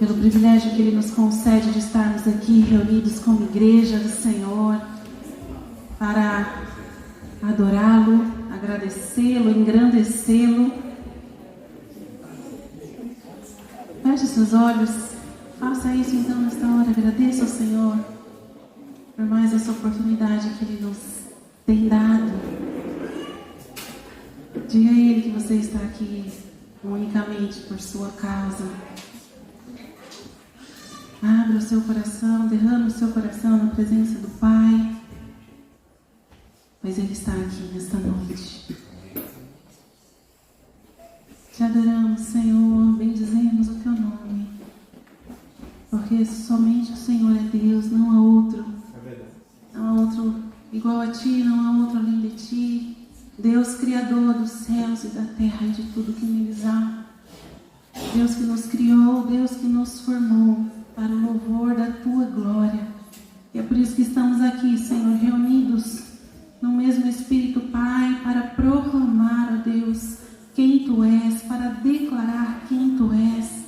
pelo privilégio que Ele nos concede de estarmos aqui reunidos como igreja do Senhor para adorá-lo, agradecê-lo, engrandecê-lo. Feche seus olhos, faça isso então nesta hora, agradeça ao Senhor por mais essa oportunidade que Ele nos tem dado. Diga a Ele que você está aqui unicamente por sua causa. Abra o seu coração, derrame o seu coração na presença do Pai, pois Ele está aqui nesta noite. Te adoramos, Senhor, bendizemos o Teu nome, porque somente o Senhor é Deus, não há outro. Não há outro igual a Ti, não há outro além de Ti. Deus, Criador dos céus e da terra e de tudo que neles há. Deus que nos criou, Deus que nos formou para o louvor da Tua glória. E é por isso que estamos aqui, Senhor, reunidos no mesmo Espírito, Pai, para proclamar, ó Deus, quem Tu és, para declarar quem Tu és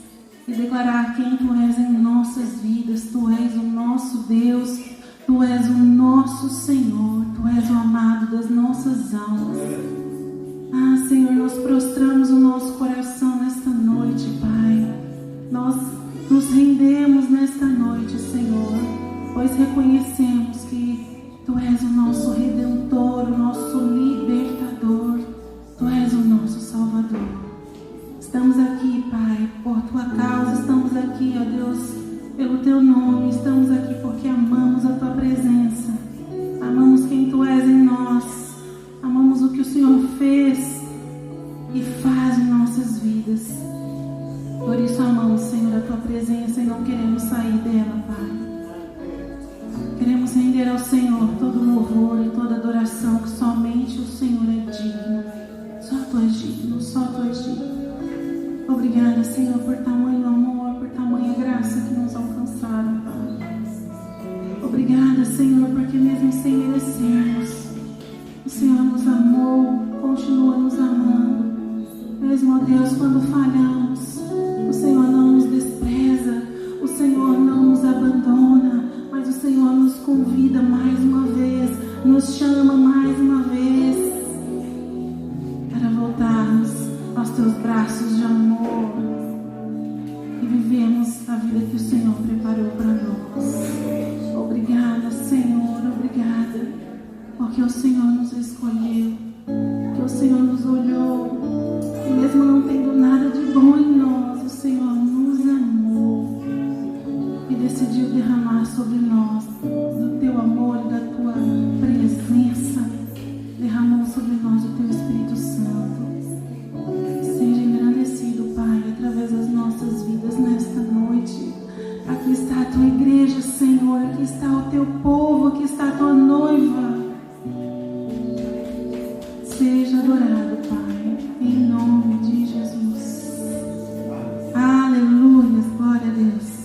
e declarar quem Tu és em nossas vidas. Tu és o nosso Deus, Tu és o nosso Senhor, Tu és o amado das nossas almas. Ah, Senhor, nós prostramos o nosso coração nesta noite, Pai. Nós nos rendemos nesta noite, Senhor, pois reconhecemos que Tu és o nosso Redentor, o nosso Libertador. Tu és o nosso Salvador. Estamos aqui, Pai, por Tua causa. Estamos aqui, ó Deus, pelo Teu nome. Estamos aqui porque amamos a Tua presença. Amamos quem Tu és em nós. Amamos o que o Senhor fez e faz em nossas vidas. Por isso amamos, Senhor, a Tua presença e não queremos sair dela, Pai. Queremos render ao Senhor todo louvor e toda adoração, que somente o Senhor é digno. Só Tu és digno, só Tu és digno. Obrigada, Senhor, por tamanho amor, por tamanha graça que nos alcançaram, Pai. Obrigada, Senhor, porque mesmo sem merecermos, o Senhor nos amou, continua nos amando. Mesmo, ó Deus, quando falhamos, o Senhor não nos despreza, o Senhor não nos abandona, mas o Senhor nos convida mais uma vez, nos chama mais uma vez para voltarmos aos Teus braços de amor e vivemos a vida que o Senhor preparou para nós. Obrigada, Senhor, obrigada, porque o Senhor nos escolheu, que o Senhor nos olhou e mesmo não tendo nada de bom em nós, o Senhor nos amou e decidiu derramar sobre nós do Teu amor e da Tua presença. Derramou sobre nós o Teu Espírito Santo. Seja engrandecido, Pai, através das nossas vidas nesta noite. Aqui está a Tua igreja, Senhor. Aqui está o Teu povo. Aqui está a Tua noiva. Seja adorado, Pai, em nome de Jesus. Aleluia, glória a Deus.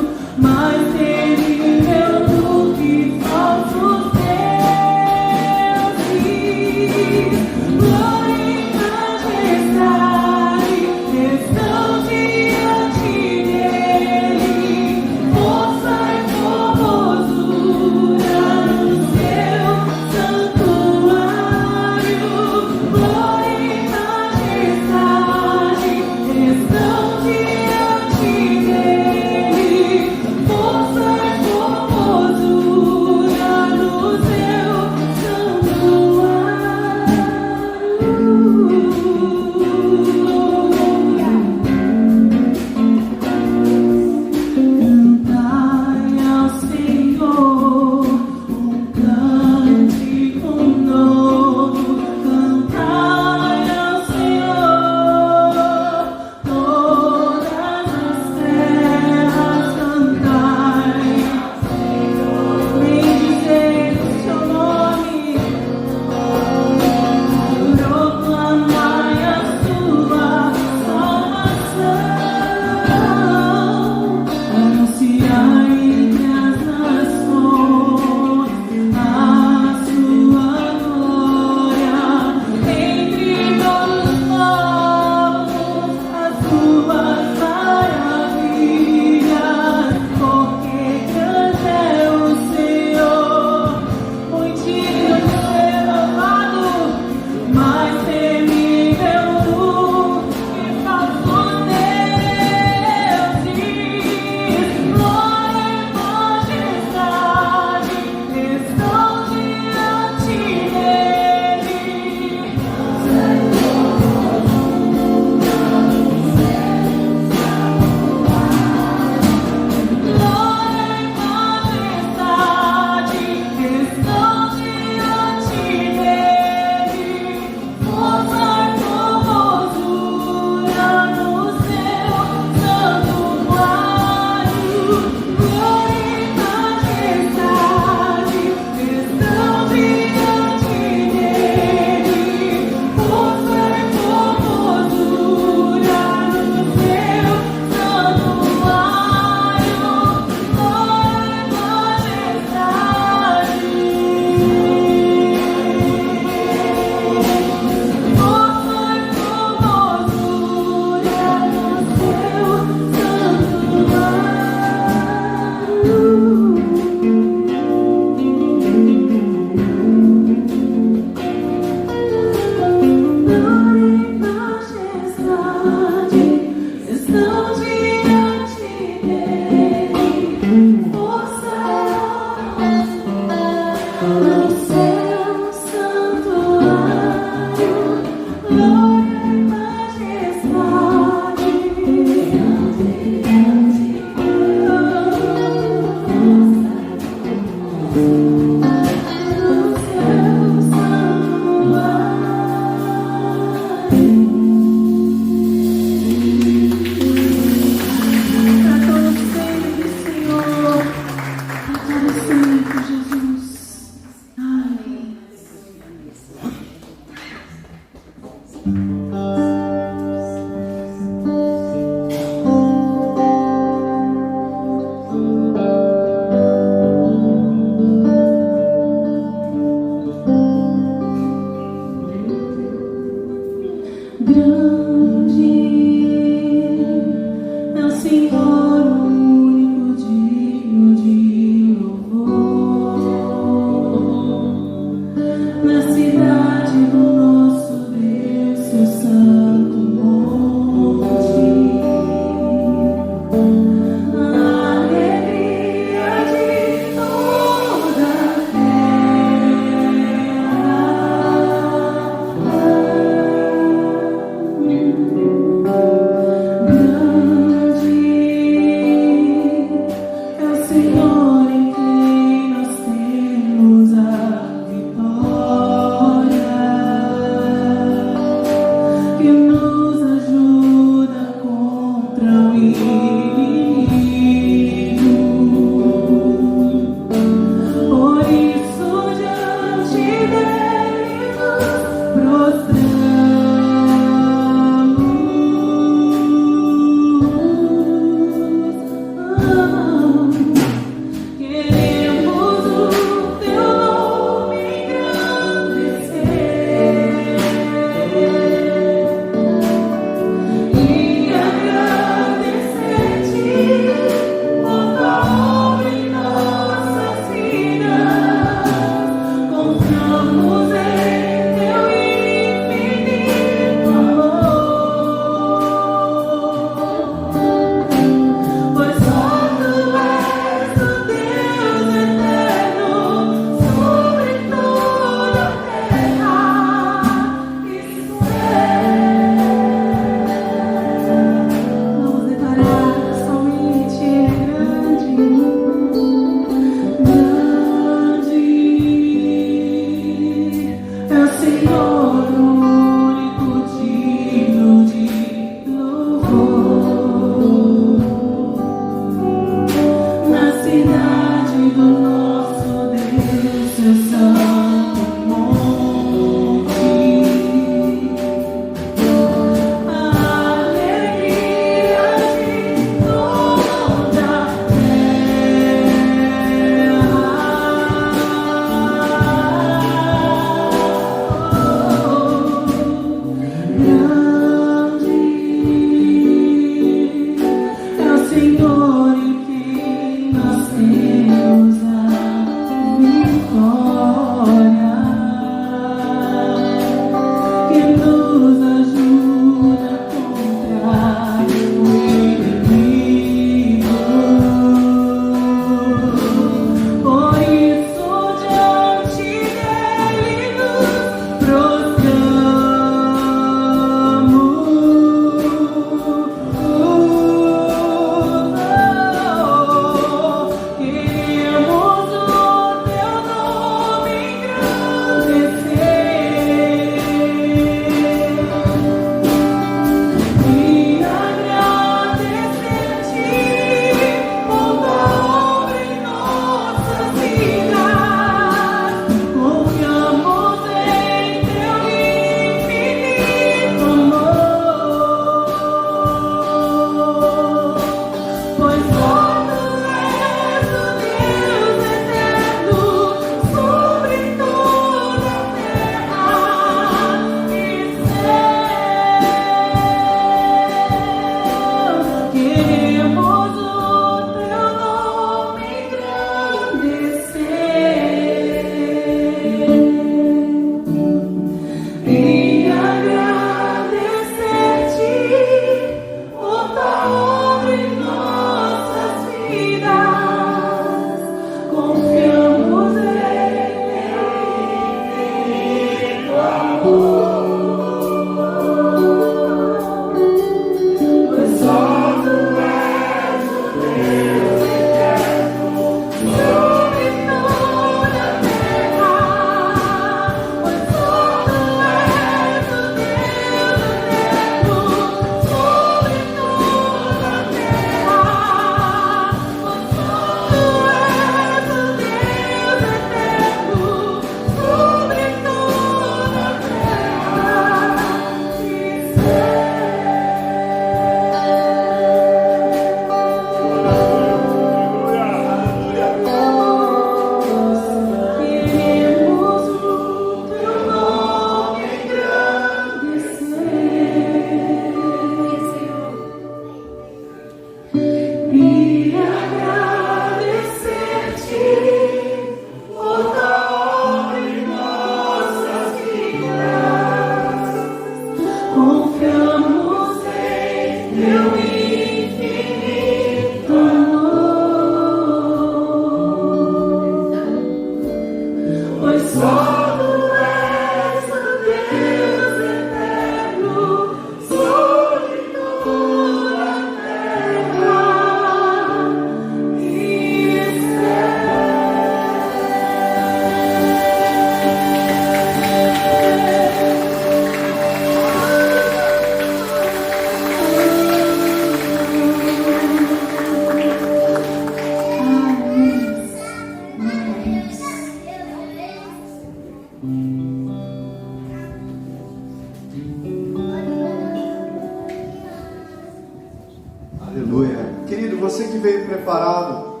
você que veio preparado,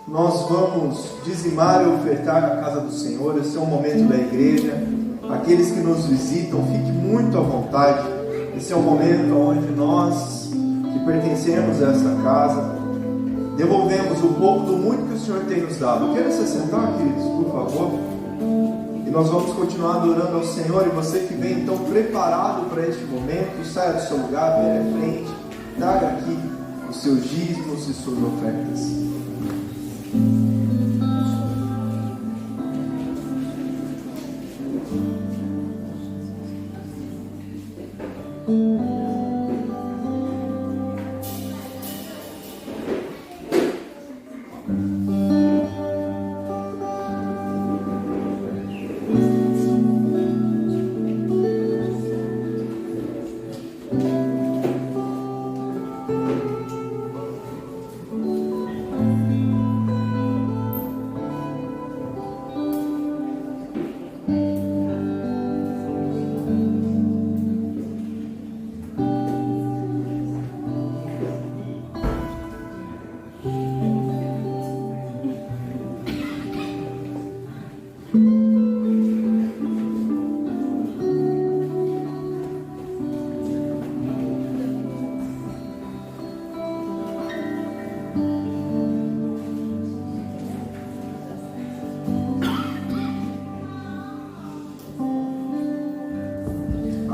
nós vamos dizimar e ofertar na casa do Senhor. Esse é um momento da igreja. Aqueles que nos visitam, fiquem muito à vontade. Esse é um momento onde nós, que pertencemos a essa casa, devolvemos um pouco do muito que o Senhor tem nos dado. Queira se sentar, queridos, por favor. E nós vamos continuar adorando ao Senhor. E você que vem então preparado para este momento, saia do seu lugar, venha à frente, traga aqui os seus dízimos e suas ofertas.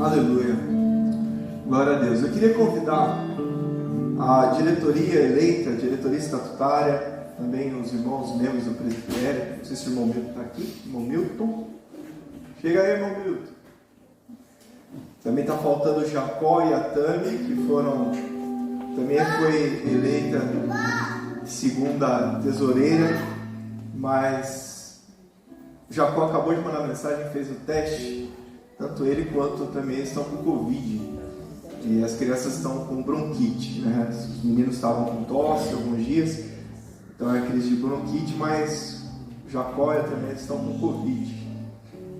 Aleluia, glória a Deus. Eu queria convidar a diretoria eleita, a diretoria estatutária, também os irmãos membros do presbitério. Não sei se o irmão Milton está aqui. Irmão Milton, chega aí, irmão Milton. Também está faltando o Jacó e a Tami, que foram, também foi eleita segunda tesoureira, mas o Jacó acabou de mandar mensagem, fez o teste. Tanto ele quanto também estão com Covid. E as crianças estão com bronquite, né? Os meninos estavam com tosse alguns dias. Então é crise de bronquite, mas Jacó e também estão com Covid.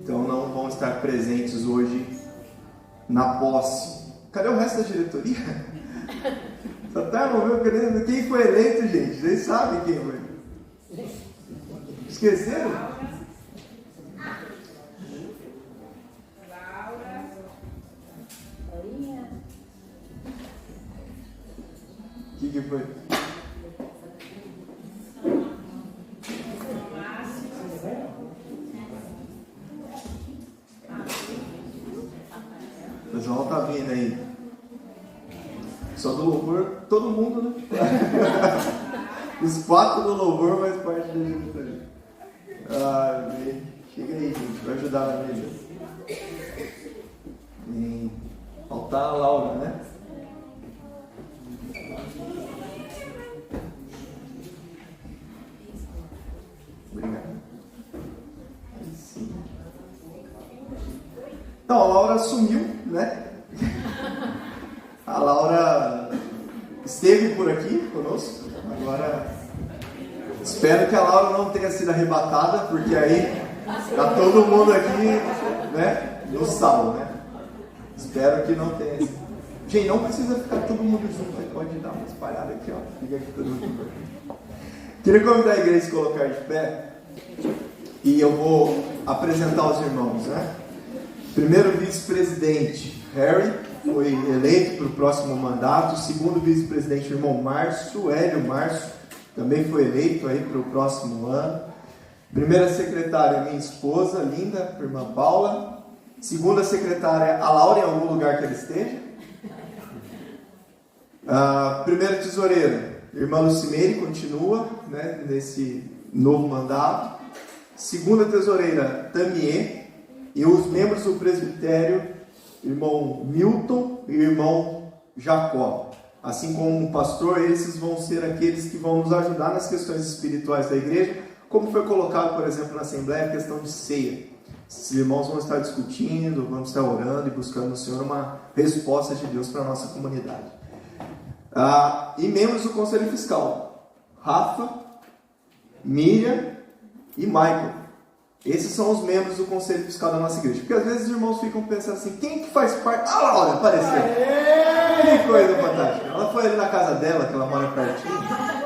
Então não vão estar presentes hoje na posse. Cadê o resto da diretoria? Só tá, meu querido, quem foi eleito, gente? Vocês sabem quem foi. Esqueceram? O que foi? O pessoal tá vindo aí. Só do louvor, todo mundo, né? Os 4 do louvor, mas parte da gente. Ah, chega aí, gente, vai ajudar na mesa. E faltar a Laura, né? Obrigado. Então, a Laura sumiu, né? A Laura esteve por aqui conosco. Agora, espero que a Laura não tenha sido arrebatada, porque aí tá todo mundo aqui, né? No sal, né? Espero que não tenha. Gente, não precisa ficar todo mundo junto, você pode dar uma espalhada aqui, ó. Fica aqui todo mundo junto. Queria convidar a igreja a se colocar de pé e eu vou apresentar os irmãos, né? Primeiro vice-presidente, Harry, foi eleito para o próximo mandato. Segundo vice-presidente, irmão Márcio, Hélio Márcio, também foi eleito aí para o próximo ano. Primeira secretária, minha esposa, linda, irmã Paula. Segunda secretária, a Laura, em algum lugar que ela esteja. Primeira tesoureira, irmã Lucimeire, continua, né, nesse novo mandato. Segunda tesoureira, Tamier. E os membros do presbitério, irmão Milton e irmão Jacó. Assim como o pastor, esses vão ser aqueles que vão nos ajudar nas questões espirituais da igreja, como foi colocado, por exemplo, na Assembleia, a questão de ceia. Esses irmãos vão estar discutindo, vão estar orando e buscando no Senhor uma resposta de Deus para a nossa comunidade. E membros do Conselho Fiscal, Rafa, Miriam e Michael. Esses são os membros do Conselho Fiscal da nossa igreja. Porque às vezes os irmãos ficam pensando assim, quem que faz parte? A Laura apareceu. Que coisa fantástica. Ela foi ali na casa dela, que ela mora pertinho.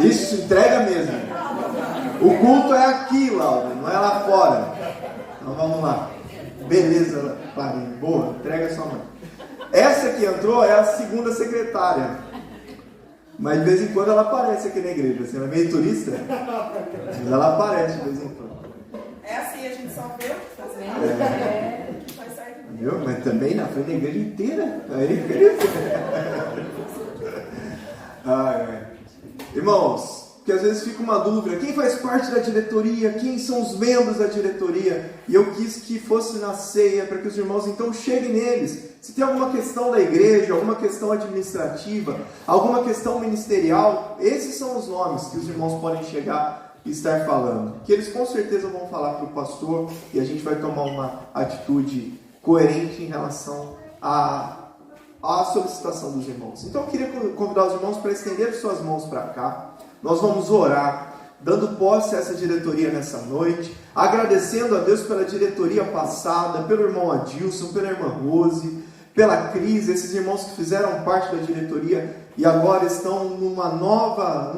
Isso, entrega mesmo. O culto é aqui, Laura, não é lá fora. Então vamos lá. Beleza, Clarinha. Boa, entrega sua mãe. Essa que entrou é a segunda secretária. Mas de vez em quando ela aparece aqui na igreja. Você é meio turista? Mas ela aparece de vez em quando. É assim, a gente só vê o que fazer. Faz certo. Viu? Mas também na frente da igreja inteira. Aí, irmãos, que às vezes fica uma dúvida: quem faz parte da diretoria? Quem são os membros da diretoria? E eu quis que fosse na ceia, para que os irmãos então cheguem neles. Se tem alguma questão da igreja, alguma questão administrativa, alguma questão ministerial, esses são os nomes que os irmãos podem chegar e estar falando. Que eles com certeza vão falar para o pastor e a gente vai tomar uma atitude coerente em relação à solicitação dos irmãos. Então eu queria convidar os irmãos para estender suas mãos para cá. Nós vamos orar, dando posse a essa diretoria nessa noite, agradecendo a Deus pela diretoria passada, pelo irmão Adilson, pela irmã Rose, pela Cris, esses irmãos que fizeram parte da diretoria e agora estão um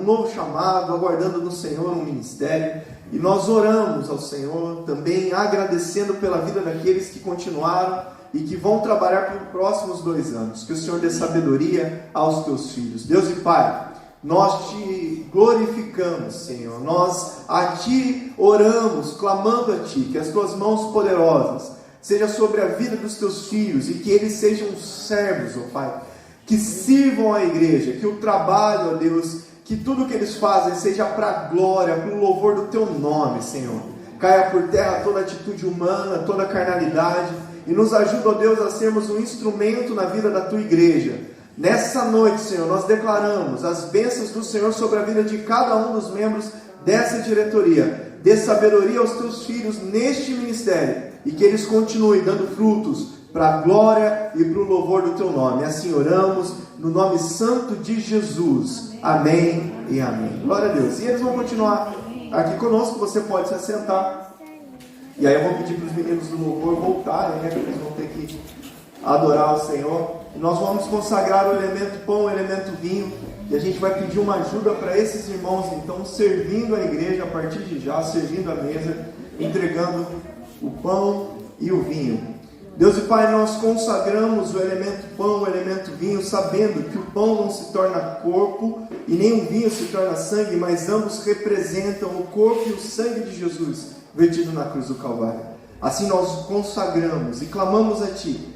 novo chamado, aguardando no Senhor um ministério. E nós oramos ao Senhor também, agradecendo pela vida daqueles que continuaram e que vão trabalhar pelos próximos 2 anos. Que o Senhor dê sabedoria aos teus filhos. Deus e Pai, nós te glorificamos, Senhor. Nós a ti oramos, clamando a ti, que as tuas mãos poderosas sejam sobre a vida dos teus filhos e que eles sejam servos, ó Pai, que sirvam a igreja, que o trabalho, ó Deus, que tudo que eles fazem seja para a glória, para o louvor do teu nome, Senhor. Caia por terra toda atitude humana, toda carnalidade e nos ajuda, ó Deus, a sermos um instrumento na vida da tua igreja. Nessa noite, Senhor, nós declaramos as bênçãos do Senhor sobre a vida de cada um dos membros dessa diretoria. Dê sabedoria aos teus filhos neste ministério e que eles continuem dando frutos para a glória e para o louvor do teu nome. Assim oramos no nome santo de Jesus. Amém e amém. Glória a Deus. E eles vão continuar aqui conosco. Você pode se assentar. E aí eu vou pedir para os meninos do louvor voltarem, né? Porque eles vão ter que adorar o Senhor. E nós vamos consagrar o elemento pão, o elemento vinho. E a gente vai pedir uma ajuda para esses irmãos, então, servindo a igreja a partir de já, servindo a mesa, entregando o pão e o vinho. Deus e Pai, nós consagramos o elemento pão, o elemento vinho, sabendo que o pão não se torna corpo e nem o vinho se torna sangue, mas ambos representam o corpo e o sangue de Jesus vertido na cruz do Calvário. Assim nós consagramos e clamamos a Ti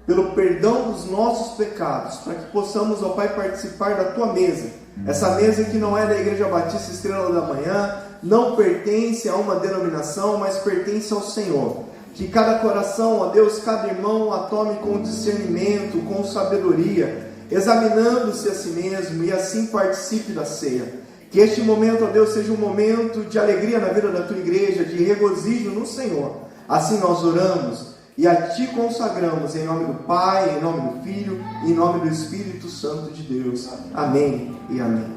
pelo perdão dos nossos pecados, para que possamos, ó Pai, participar da Tua mesa. Essa mesa que não é da Igreja Batista Estrela da Manhã, não pertence a uma denominação, mas pertence ao Senhor. Que cada coração, ó Deus, cada irmão a tome com discernimento, com sabedoria, examinando-se a si mesmo e assim participe da ceia. Que este momento, ó Deus, seja um momento de alegria na vida da Tua igreja, de regozijo no Senhor. Assim nós oramos e a Ti consagramos em nome do Pai, em nome do Filho e em nome do Espírito Santo de Deus. Amém e amém.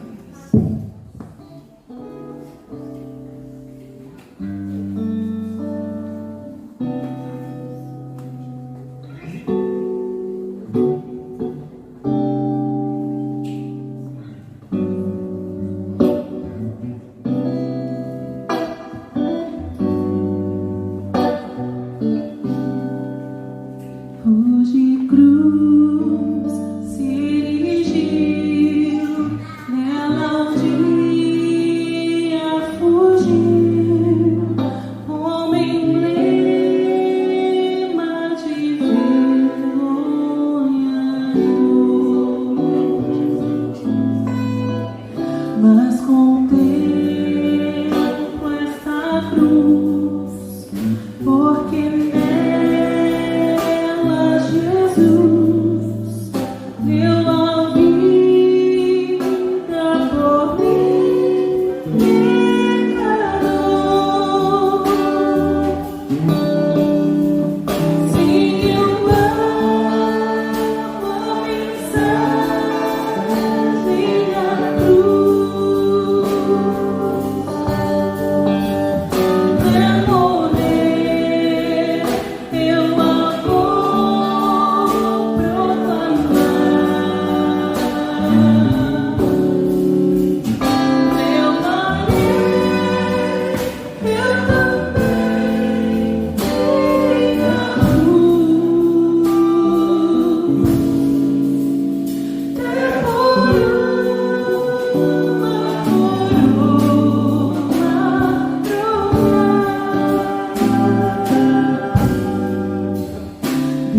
Porque nela Jesus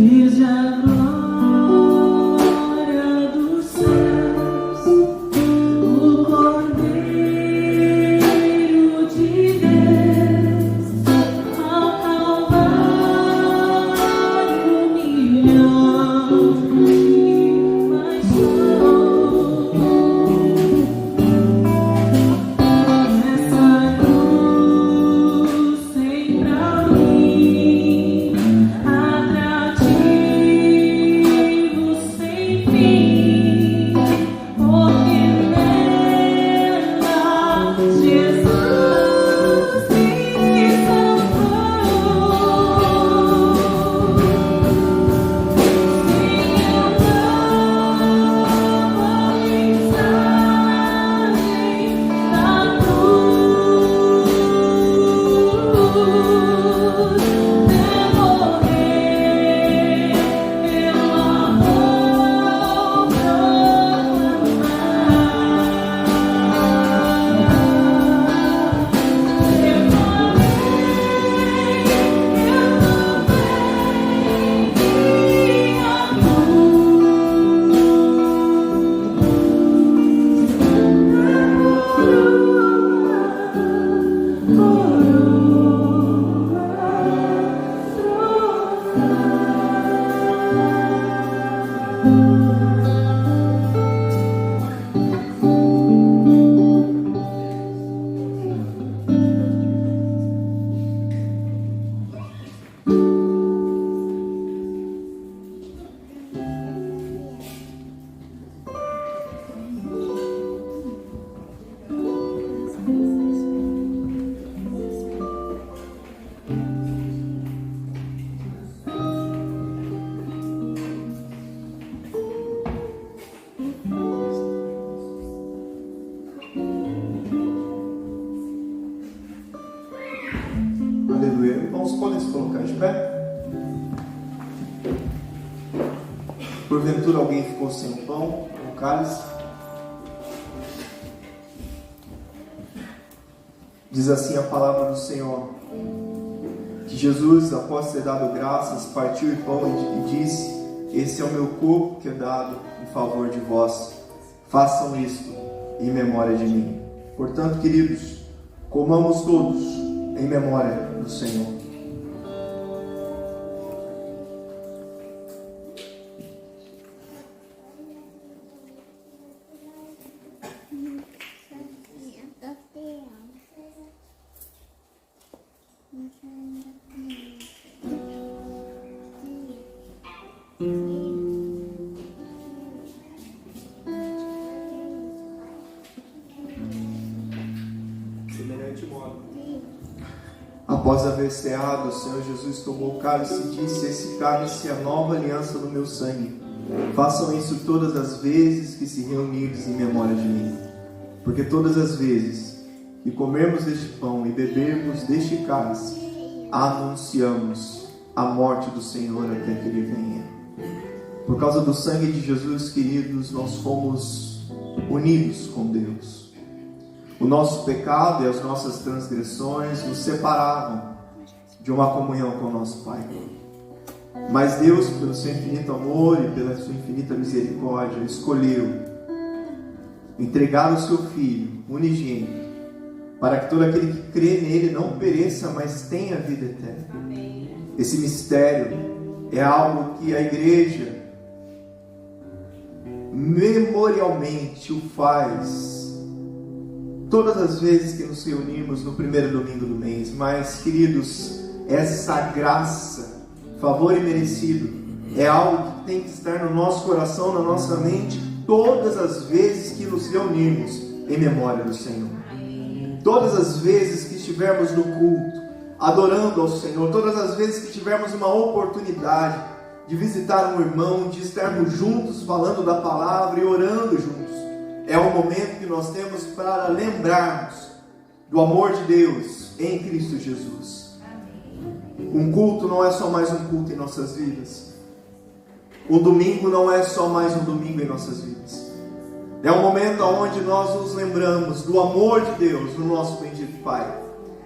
Desde a glória dos céus, o Cordeiro de Deus, ao Calvário humilhou e baixou. Nessa cruz sem pra mim, atrativo sem fim, porque nela Jesus me salvou. Sem eu nova mensagem da cruz, demorei pelo amor Aleluia. Irmãos, podem se colocar de pé? Porventura alguém ficou sem o pão, o cálice? Diz assim a palavra do Senhor, que Jesus, após ter dado graças, partiu o pão e disse: esse é o meu corpo que é dado em favor de vós. Façam isto em memória de mim. Portanto, queridos, comamos todos em memória do Senhor. Semelhante modo, após haver ceado, o Senhor Jesus tomou o cálice e disse: esse cálice é a nova aliança no meu sangue. Façam isso todas as vezes que se reunirdes em memória de mim. Porque todas as vezes que comermos deste pão e bebermos deste cálice, anunciamos a morte do Senhor até que Ele venha. Por causa do sangue de Jesus, queridos, nós fomos unidos com Deus. O nosso pecado e as nossas transgressões nos separavam de uma comunhão com o nosso Pai. Mas Deus, pelo seu infinito amor e pela sua infinita misericórdia, escolheu entregar o seu Filho unigênito, para que todo aquele que crê nele não pereça, mas tenha vida eterna. Esse mistério é algo que a igreja memorialmente o faz todas as vezes que nos reunimos no primeiro domingo do mês. Mas, queridos, essa graça, favor imerecido, é algo que tem que estar no nosso coração, na nossa mente, todas as vezes que nos reunimos em memória do Senhor. Todas as vezes que estivermos no culto, adorando ao Senhor, todas as vezes que tivermos uma oportunidade de visitar um irmão, de estarmos juntos falando da palavra e orando juntos, é o momento que nós temos para lembrarmos do amor de Deus em Cristo Jesus. Um culto não é só mais um culto em nossas vidas. Um domingo não é só mais um domingo em nossas vidas. É um momento onde nós nos lembramos do amor de Deus no nosso bendito Pai.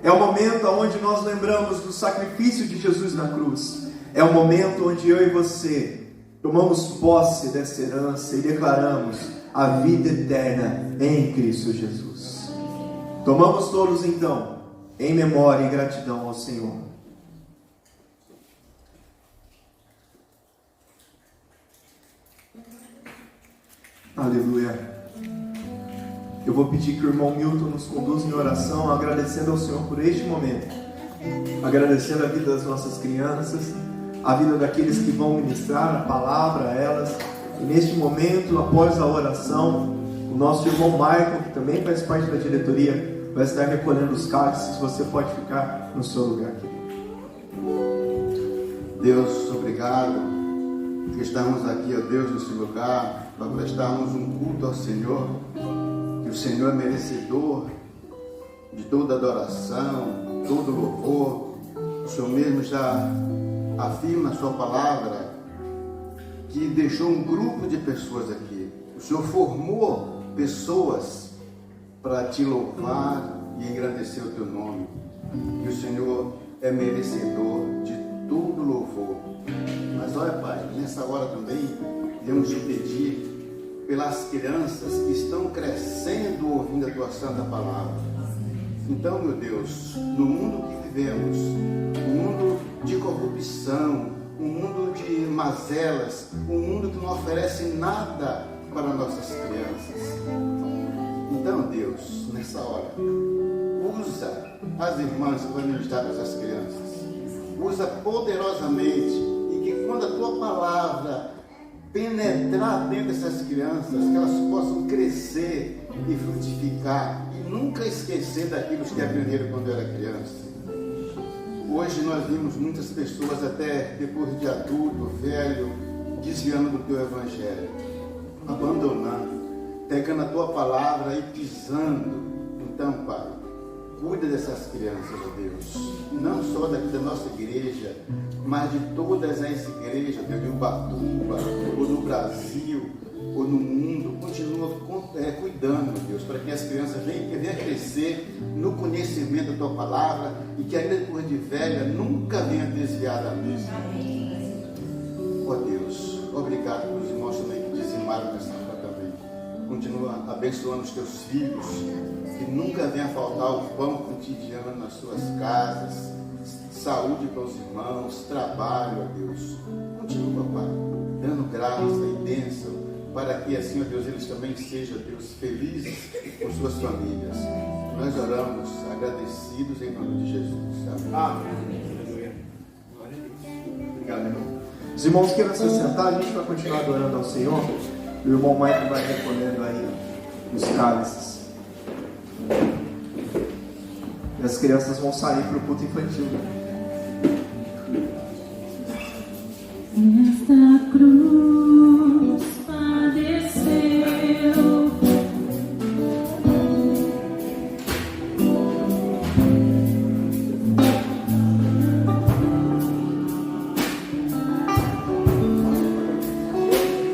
É um momento onde nós lembramos do sacrifício de Jesus na cruz. É o momento onde eu e você tomamos posse dessa herança e declaramos a vida eterna em Cristo Jesus. Tomamos todos então, em memória e gratidão ao Senhor. Aleluia. Eu vou pedir que o irmão Milton nos conduza em oração, agradecendo ao Senhor por este momento, agradecendo a vida das nossas crianças, a vida daqueles que vão ministrar a palavra a elas. E neste momento, após a oração, o nosso irmão Michael, que também faz parte da diretoria, vai estar recolhendo os cálices. Você pode ficar no seu lugar, querido. Deus, obrigado que estamos aqui, ó Deus, nesse lugar, para prestarmos um culto ao Senhor, que o Senhor é merecedor de toda adoração, todo louvor. O Senhor mesmo já afirma na sua palavra que deixou um grupo de pessoas aqui. O Senhor formou pessoas para te louvar e engrandecer o teu nome. E o Senhor é merecedor de todo louvor. Mas olha, Pai, nessa hora também queremos te pedir pelas crianças que estão crescendo ouvindo a tua santa palavra. Então, meu Deus, no mundo que vivemos, um mundo de corrupção, um mundo de mazelas, um mundo que não oferece nada para nossas crianças. Então, Deus, nessa hora, usa as irmãs para ministrar para essas crianças. Usa poderosamente, e que quando a tua palavra penetrar dentro dessas crianças, que elas possam crescer e frutificar e nunca esquecer daquilo que aprenderam quando era criança. Hoje nós vimos muitas pessoas, até depois de adulto, velho, desviando do teu evangelho, abandonando, pegando a tua palavra e pisando. Então, Pai, cuida dessas crianças, ó Deus, não só daqui da nossa igreja, mas de todas as igrejas, Deus, de Ubatuba, ou no Brasil, ou no mundo. Continua cuidando, meu Deus, para que as crianças venham crescer no conhecimento da tua palavra e que ainda depois de velha nunca venha desviar da mesma. Ó Deus, obrigado pelos irmãos também que dizimaram nessa hora também. Continua abençoando os teus filhos, que nunca venha faltar o pão cotidiano nas suas casas, saúde para os irmãos, trabalho, ó Deus. Continua, Pai, dando graça e bênção, para que assim, ó Deus, eles também sejam, Deus, felizes com suas famílias. Nós oramos agradecidos em nome de Jesus. Amém. Obrigado, irmão. Os irmãos queiram se sentar, a gente vai continuar adorando ao Senhor. O irmão Michael vai recolhendo aí os cálices. E as crianças vão sair para o culto infantil. Esta cruz padeceu,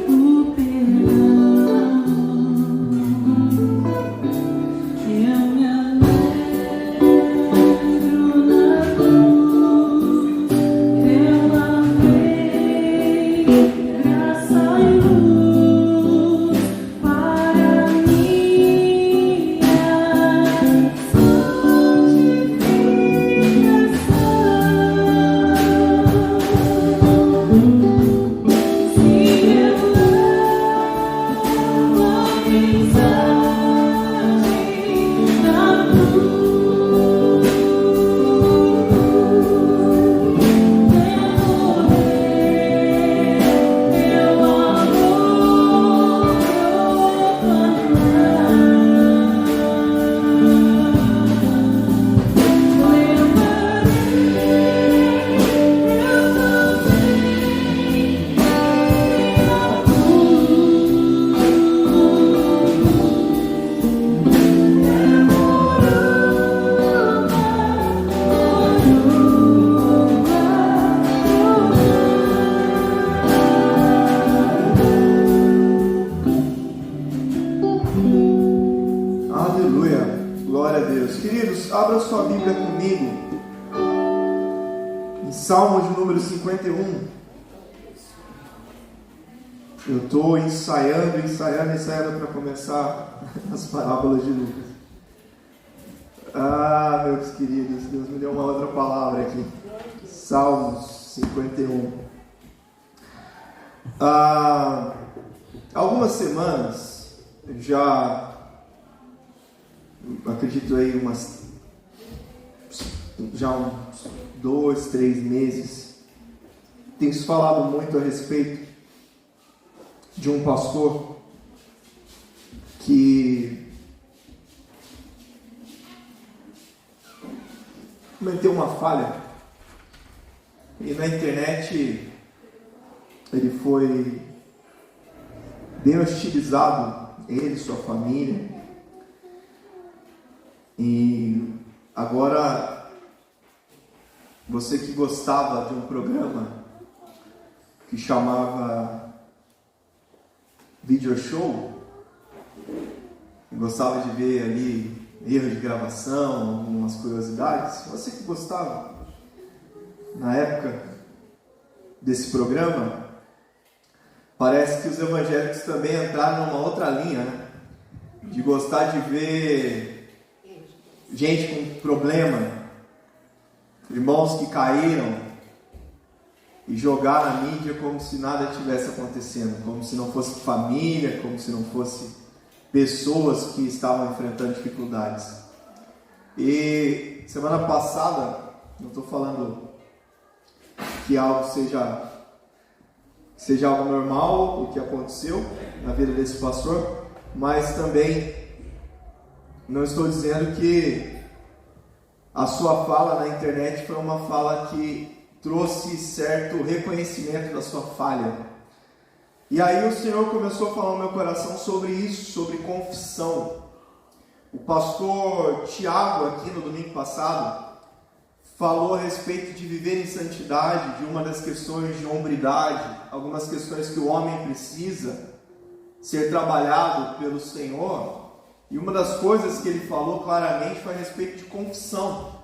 o perdão, eu me alegro na cruz, eu amei. Graça e luz para minha santificação. Se eu amo a mensagem da cruz, meu amor Aleluia, glória a Deus. Queridos, abra sua Bíblia comigo em Salmo de número 51. Eu estou ensaiando para começar as parábolas de Lucas. Ah, meus queridos, Deus me deu uma outra palavra aqui. Salmos 51. Algumas semanas, já acredito aí uns 2, 3 meses, tem se falado muito a respeito de um pastor que cometeu uma falha e na internet ele foi bem hostilizado, ele e sua família, e agora você que gostava de um programa que chamava Video Show, e gostava de ver ali erros de gravação, algumas curiosidades, você que gostava na época desse programa, parece que os evangélicos também entraram numa outra linha, né? De gostar de ver gente com problema, irmãos que caíram, e jogar na mídia como se nada estivesse acontecendo, como se não fosse família, como se não fosse pessoas que estavam enfrentando dificuldades. E semana passada, não estou falando que algo seja algo normal, o que aconteceu na vida desse pastor, mas também não estou dizendo que a sua fala na internet foi uma fala que trouxe certo reconhecimento da sua falha. E aí o Senhor começou a falar no meu coração sobre isso, sobre confissão. O pastor Tiago, aqui no domingo passado, falou a respeito de viver em santidade, de uma das questões de hombridade, algumas questões que o homem precisa ser trabalhado pelo Senhor. E uma das coisas que ele falou claramente foi a respeito de confissão.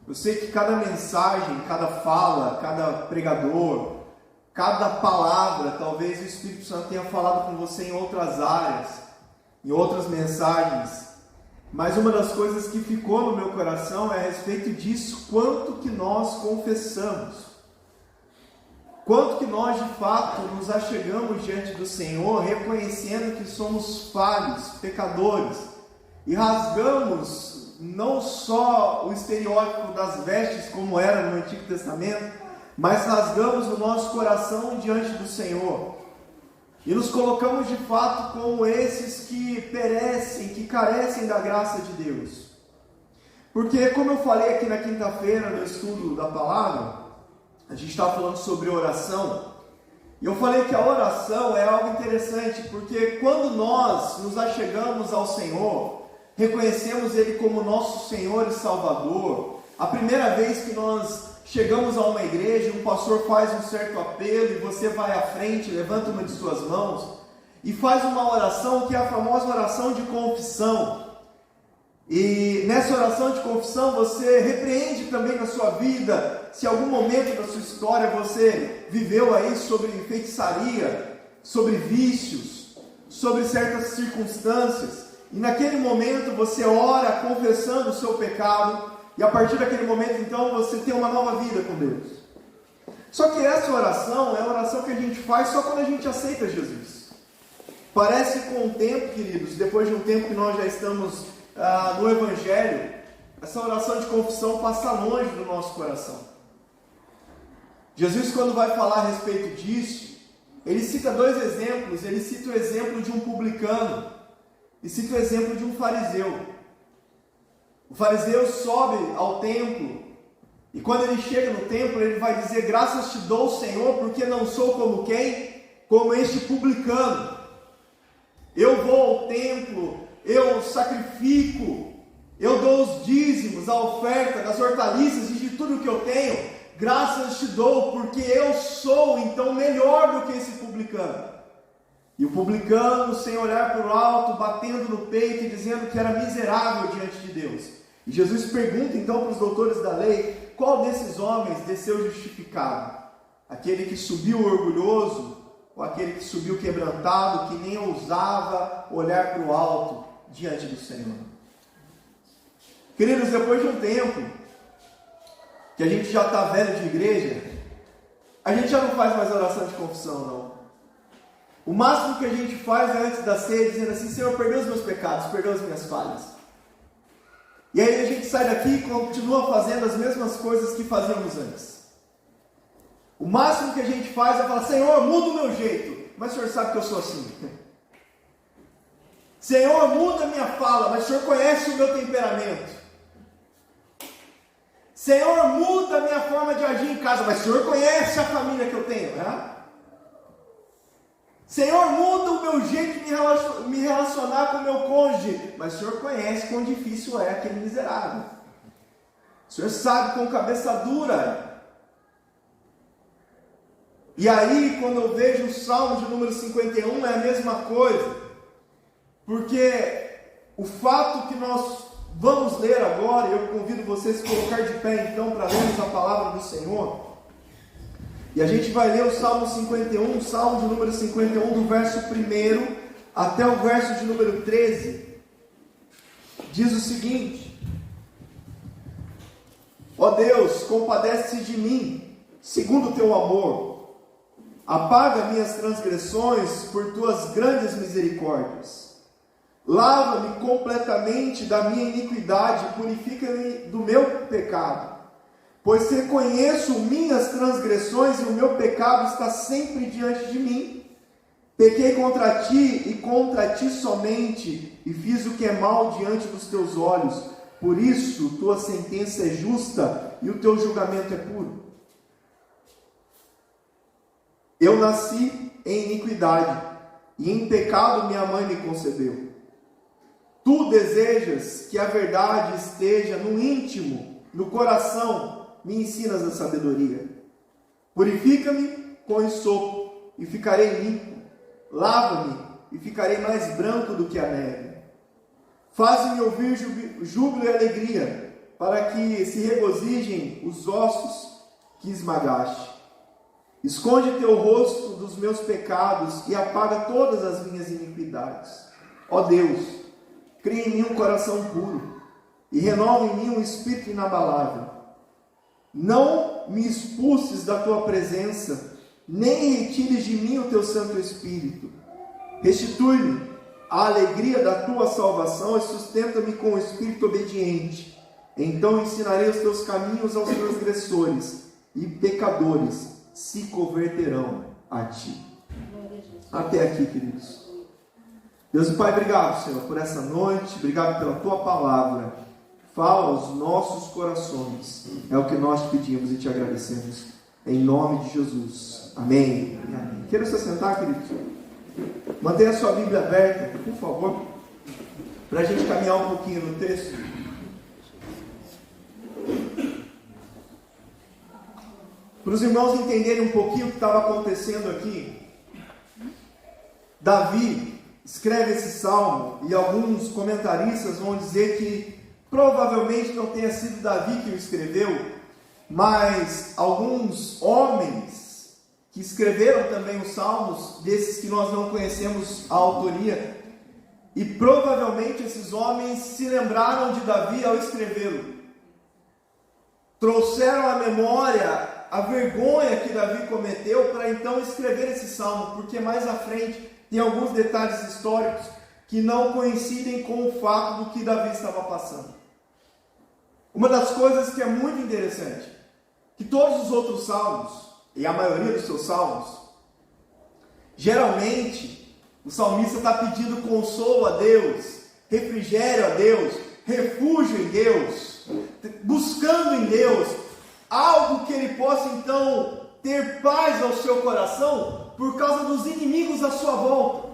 Eu sei que cada mensagem, cada fala, cada pregador, cada palavra, talvez o Espírito Santo tenha falado com você em outras áreas, em outras mensagens. Mas uma das coisas que ficou no meu coração é a respeito disso, quanto que nós confessamos. Quanto que nós, de fato, nos achegamos diante do Senhor, reconhecendo que somos falhos, pecadores, e rasgamos não só o estereótipo das vestes, como era no Antigo Testamento, mas rasgamos o nosso coração diante do Senhor. E nos colocamos de fato como esses que perecem, que carecem da graça de Deus. Porque, como eu falei aqui na quinta-feira, no estudo da palavra, a gente estava falando sobre oração. E eu falei que a oração é algo interessante, porque quando nós nos achegamos ao Senhor, reconhecemos Ele como nosso Senhor e Salvador, a primeira vez que nós chegamos a uma igreja, um pastor faz um certo apelo e você vai à frente, levanta uma de suas mãos e faz uma oração que é a famosa oração de confissão. E nessa oração de confissão você repreende também na sua vida, se em algum momento da sua história você viveu aí sobre feitiçaria, sobre vícios, sobre certas circunstâncias, e naquele momento você ora confessando o seu pecado, e a partir daquele momento então você tem uma nova vida com Deus. Só que essa oração é a oração que a gente faz só quando a gente aceita Jesus. Parece que com o tempo, queridos, depois de um tempo que nós já estamos no Evangelho, essa oração de confissão passa longe do nosso coração. Jesus, quando vai falar a respeito disso, ele cita 2 exemplos. Ele cita o exemplo de um publicano e cita o exemplo de um fariseu. O fariseu sobe ao templo e quando ele chega no templo, ele vai dizer: graças te dou, Senhor, porque não sou como quem? Como este publicano. Eu vou ao templo, eu sacrifico, eu dou os dízimos, a oferta das hortaliças e de tudo que eu tenho, graças te dou, porque eu sou então melhor do que esse publicano. E o publicano, sem olhar para o alto, batendo no peito e dizendo que era miserável diante de Deus. E Jesus pergunta então para os doutores da lei: qual desses homens desceu justificado? Aquele que subiu orgulhoso ou aquele que subiu quebrantado, que nem ousava olhar para o alto diante do Senhor? Queridos, depois de um tempo que a gente já está velho de igreja, a gente já não faz mais oração de confissão, não. O máximo que a gente faz é antes da ceia, dizendo assim: Senhor, perdoa os meus pecados, perdoa as minhas falhas. E aí a gente sai daqui e continua fazendo as mesmas coisas que fazíamos antes. O máximo que a gente faz é falar: Senhor, muda o meu jeito, mas o Senhor sabe que eu sou assim. Senhor, muda a minha fala, mas o Senhor conhece o meu temperamento. Senhor, muda a minha forma de agir em casa, mas o Senhor conhece a família que eu tenho, né? Senhor, muda o meu jeito de me relacionar com o meu cônjuge, mas o Senhor conhece quão difícil é aquele miserável. O Senhor sabe quão cabeça dura é. E aí, quando eu vejo o Salmo de número 51, é a mesma coisa, porque o fato que nós vamos ler agora, eu convido vocês a colocar de pé então para lermos a palavra do Senhor. E a gente vai ler o Salmo 51, o Salmo de número 51, do verso 1 até o verso de número 13. Diz o seguinte: ó Deus, compadece-se de mim, segundo o teu amor. Apaga minhas transgressões por tuas grandes misericórdias. Lava-me completamente da minha iniquidade, purifica-me do meu pecado. Pois reconheço minhas transgressões e o meu pecado está sempre diante de mim. Pequei contra ti e contra ti somente, e fiz o que é mal diante dos teus olhos. Por isso, tua sentença é justa e o teu julgamento é puro. Eu nasci em iniquidade, e em pecado minha mãe me concebeu. Tu desejas que a verdade esteja no íntimo, no coração, me ensinas a sabedoria. Purifica-me com esopo, e ficarei limpo. Lava-me, e ficarei mais branco do que a neve. Faze-me ouvir júbilo e alegria, para que se regozijem os ossos que esmagaste. Esconde teu rosto dos meus pecados e apaga todas as minhas iniquidades. Ó Deus, cria em mim um coração puro e renova em mim um espírito inabalável. Não me expulses da tua presença, nem retires de mim o teu Santo Espírito. Restitui-me a alegria da tua salvação e sustenta-me com o espírito obediente. Então ensinarei os teus caminhos aos transgressores, e pecadores se converterão a ti. Até aqui, queridos. Deus e Pai, obrigado, Senhor, por essa noite, obrigado pela tua palavra. Fala aos nossos corações, é o que nós pedimos e te agradecemos, em nome de Jesus. Amém. Amém. Queira se sentar, queridos? Mantenha a sua Bíblia aberta, por favor, para a gente caminhar um pouquinho no texto. Para os irmãos entenderem um pouquinho o que estava acontecendo aqui, Davi escreve esse salmo, e alguns comentaristas vão dizer que provavelmente não tenha sido Davi que o escreveu, mas alguns homens que escreveram também os salmos, desses que nós não conhecemos a autoria, e provavelmente esses homens se lembraram de Davi ao escrevê-lo. Trouxeram à memória a vergonha que Davi cometeu para então escrever esse salmo, porque mais à frente tem alguns detalhes históricos que não coincidem com o fato do que Davi estava passando. Uma das coisas que é muito interessante, que todos os outros salmos, e a maioria dos seus salmos, geralmente o salmista está pedindo consolo a Deus, refrigério a Deus, refúgio em Deus, buscando em Deus algo que ele possa então ter paz ao seu coração por causa dos inimigos à sua volta,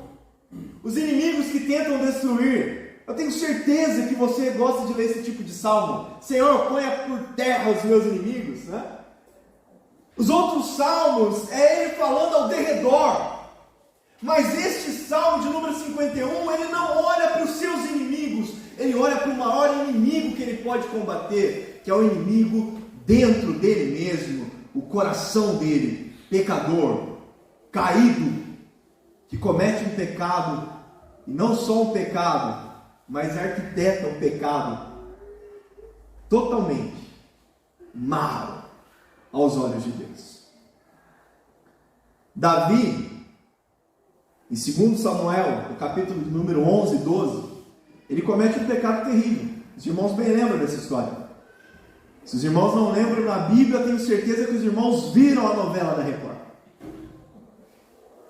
os inimigos que tentam destruir. Eu tenho certeza que você gosta de ler esse tipo de salmo. Senhor, ponha por terra os meus inimigos, né? Os outros salmos é ele falando ao derredor, mas este salmo de número 51, ele não olha para os seus inimigos, ele olha para o maior inimigo que ele pode combater, que é o inimigo dentro dele mesmo, o coração dele, pecador, caído, que comete um pecado, e não só um pecado, mas arquiteta um pecado totalmente mau aos olhos de Deus. Davi, em 2 Samuel, no capítulo número 11 e 12, ele comete um pecado terrível. Os irmãos bem lembram dessa história. Se os irmãos não lembram na Bíblia, eu tenho certeza que os irmãos viram a novela da Record.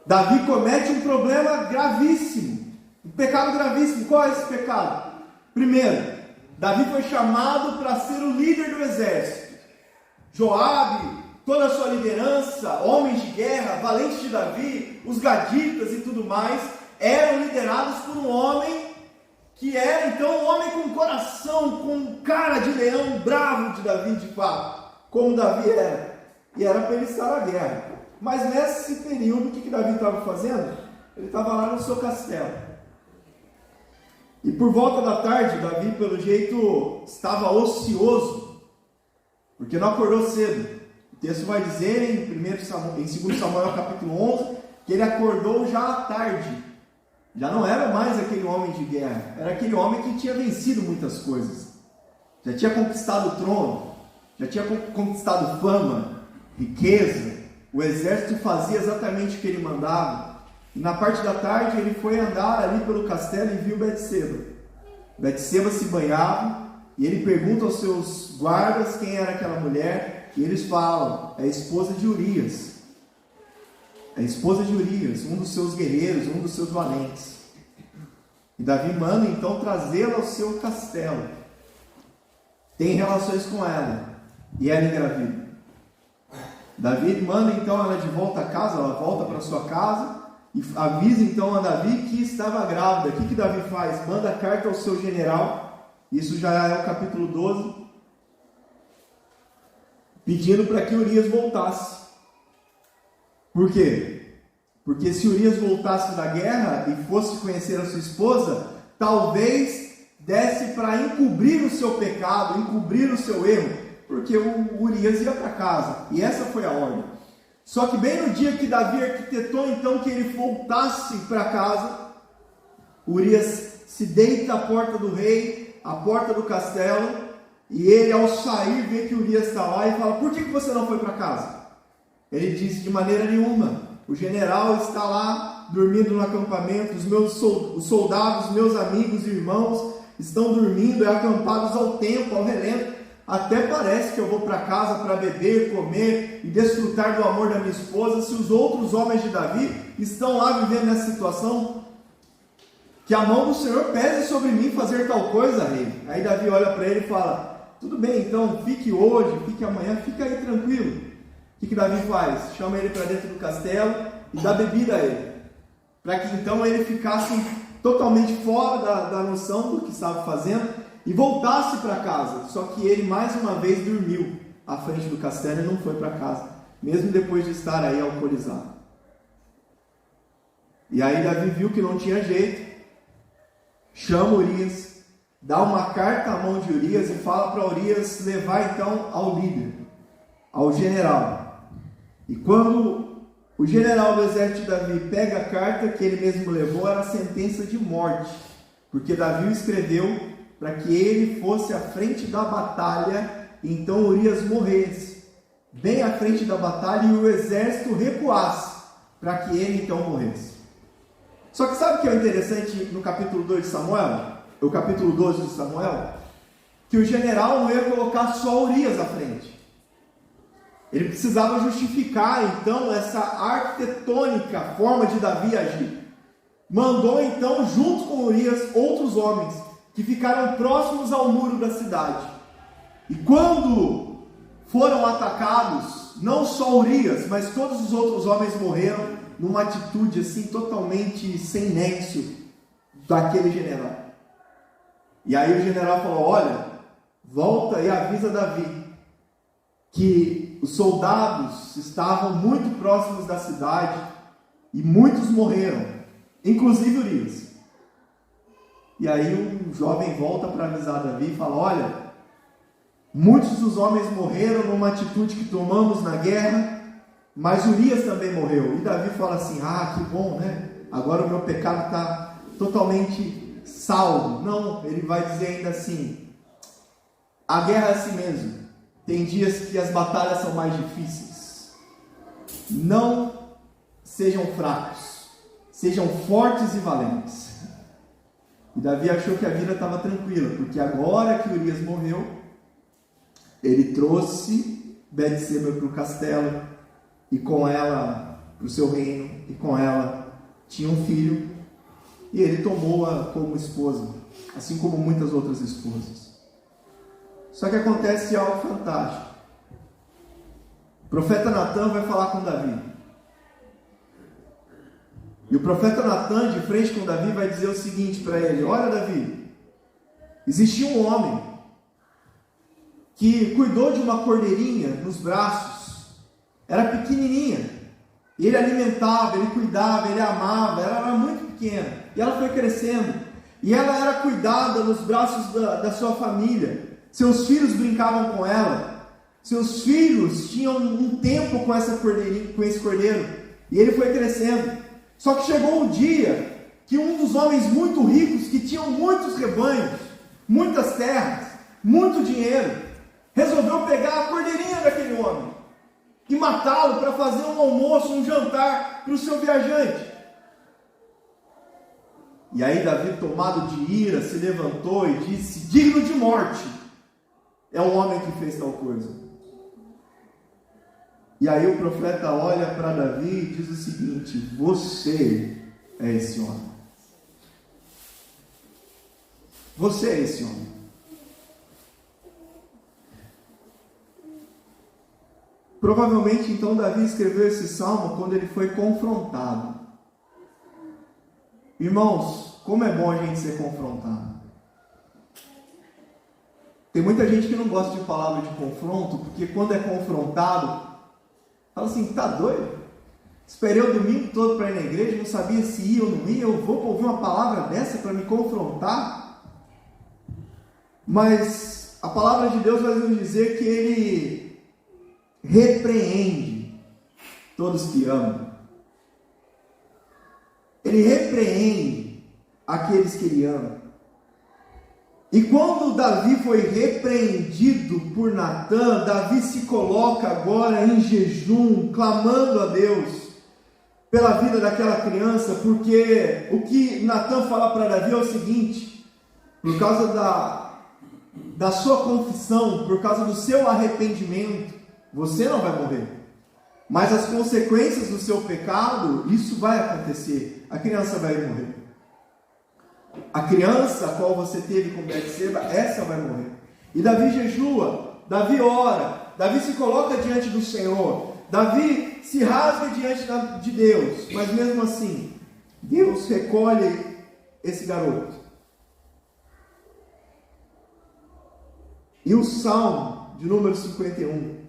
Davi comete um problema gravíssimo, um pecado gravíssimo. Qual é esse pecado? Primeiro, Davi foi chamado para ser o líder do exército. Joabe, toda a sua liderança, homens de guerra, valentes de Davi, os gaditas e tudo mais, eram liderados por um homem que era então um homem com coração, com cara de leão, bravo de Davi de fato, como Davi era. E era para ele estar à guerra. Mas nesse período, o que Davi estava fazendo? Ele estava lá no seu castelo. E por volta da tarde, Davi, pelo jeito, estava ocioso, porque não acordou cedo. O texto vai dizer em 2 Samuel capítulo 11, que ele acordou já à tarde. Já não era mais aquele homem de guerra, era aquele homem que tinha vencido muitas coisas. Já tinha conquistado o trono, já tinha conquistado fama, riqueza. O exército fazia exatamente o que ele mandava. E na parte da tarde ele foi andar ali pelo castelo e viu Betseba. Betseba se banhava e ele pergunta aos seus guardas quem era aquela mulher. E eles falam, é a esposa de Urias. É a esposa de Urias, um dos seus guerreiros, um dos seus valentes. E Davi manda então trazê-la ao seu castelo. Tem relações com ela. E ela engravida. Davi manda então ela de volta a casa, ela volta para sua casa e avisa então a Davi que estava grávida. O que Davi faz? Manda carta ao seu general, isso já é o capítulo 12, pedindo para que Urias voltasse. Por quê? Porque se Urias voltasse da guerra e fosse conhecer a sua esposa, talvez desse para encobrir o seu pecado, encobrir o seu erro, porque o Urias ia para casa, e essa foi a ordem. Só que bem no dia que Davi arquitetou então que ele voltasse para casa, Urias se deita à porta do rei, à porta do castelo, e ele ao sair vê que Urias está lá e fala, por que você não foi para casa? Ele diz, de maneira nenhuma, o general está lá dormindo no acampamento, os soldados, meus amigos e irmãos estão dormindo, acampados ao tempo, ao relento. Até parece que eu vou para casa para beber, comer e desfrutar do amor da minha esposa, se os outros homens de Davi estão lá vivendo nessa situação. Que a mão do Senhor pese sobre mim fazer tal coisa, rei. Aí Davi olha para ele e fala, tudo bem, então fique hoje, fique amanhã, fica aí tranquilo. O que Davi faz? Chama ele para dentro do castelo e dá bebida a ele, para que então ele ficasse totalmente fora da noção do que estava fazendo e voltasse para casa. Só que ele mais uma vez dormiu à frente do castelo e não foi para casa, mesmo depois de estar aí alcoolizado. E aí Davi viu que não tinha jeito, chama Urias, dá uma carta à mão de Urias e fala para Urias levar então ao líder, ao general. E quando o general do exército de Davi pega a carta que ele mesmo levou, era a sentença de morte, porque Davi o escreveu para que ele fosse à frente da batalha, e então Urias morresse, bem à frente da batalha, e o exército recuasse, para que ele então morresse. Só que sabe o que é interessante no capítulo 2 de Samuel? O capítulo 12 de Samuel? Que o general não ia colocar só Urias à frente. Ele precisava justificar então essa arquitetônica forma de Davi agir. Mandou então, junto com Urias, outros homens, que ficaram próximos ao muro da cidade. E quando foram atacados, não só Urias, mas todos os outros homens morreram numa atitude assim totalmente sem nexo daquele general. E aí o general falou, olha, volta e avisa Davi que os soldados estavam muito próximos da cidade e muitos morreram, inclusive Urias. E aí o jovem volta para avisar Davi e fala, olha, Muitos dos homens morreram numa atitude que tomamos na guerra, mas Urias também morreu. E Davi fala assim: ah, que bom, né? Agora o meu pecado está totalmente salvo. Não, ele vai dizer ainda assim: a guerra é assim mesmo. Tem dias que as batalhas são mais difíceis. Não sejam fracos, sejam fortes e valentes. E Davi achou que a vida estava tranquila, porque agora que Urias morreu, ele trouxe Betseba para o castelo, e com ela para o seu reino, e com ela tinha um filho, e ele tomou-a como esposa, assim como muitas outras esposas. Só que acontece algo fantástico. O profeta Natan vai falar com Davi. E o profeta Natan, de frente com Davi, vai dizer o seguinte para ele: olha, Davi, existia um homem que cuidou de uma cordeirinha nos braços. Era pequenininha. E ele alimentava, ele cuidava, ele amava. Ela era muito pequena. E ela foi crescendo. E ela era cuidada nos braços da sua família. Seus filhos brincavam com ela. Seus filhos tinham um tempo com essa cordeirinha, com esse cordeiro. E ele foi crescendo. Só que chegou um dia que um dos homens muito ricos, que tinham muitos rebanhos, muitas terras, muito dinheiro, resolveu pegar a cordeirinha daquele homem e matá-lo para fazer um almoço, um jantar para o seu viajante. E aí Davi, tomado de ira, se levantou e disse: digno de morte é um homem que fez tal coisa. E aí o profeta olha para Davi e diz o seguinte: você é esse homem. Você é esse homem. Provavelmente então Davi escreveu esse salmo quando ele foi confrontado. Irmãos, como é bom a gente ser confrontado. Tem muita gente que não gosta de palavra de confronto, porque quando é confrontado, fala assim: tá doido? Esperei o domingo todo para ir na igreja, não sabia se ia ou não ia, eu vou ouvir uma palavra dessa para me confrontar? Mas a palavra de Deus vai nos dizer que Ele repreende todos que amam. Ele repreende aqueles que Ele ama. E quando Davi foi repreendido por Natan, Davi se coloca agora em jejum, clamando a Deus pela vida daquela criança, porque o que Natan fala para Davi é o seguinte: por causa da sua confissão, por causa do seu arrependimento, você não vai morrer, mas as consequências do seu pecado, isso vai acontecer, a criança vai morrer. A criança a qual você teve com Betseba, essa vai morrer. E Davi jejua, Davi ora, Davi se coloca diante do Senhor, Davi se rasga diante de Deus, mas mesmo assim, Deus recolhe esse garoto. E o Salmo de número 51,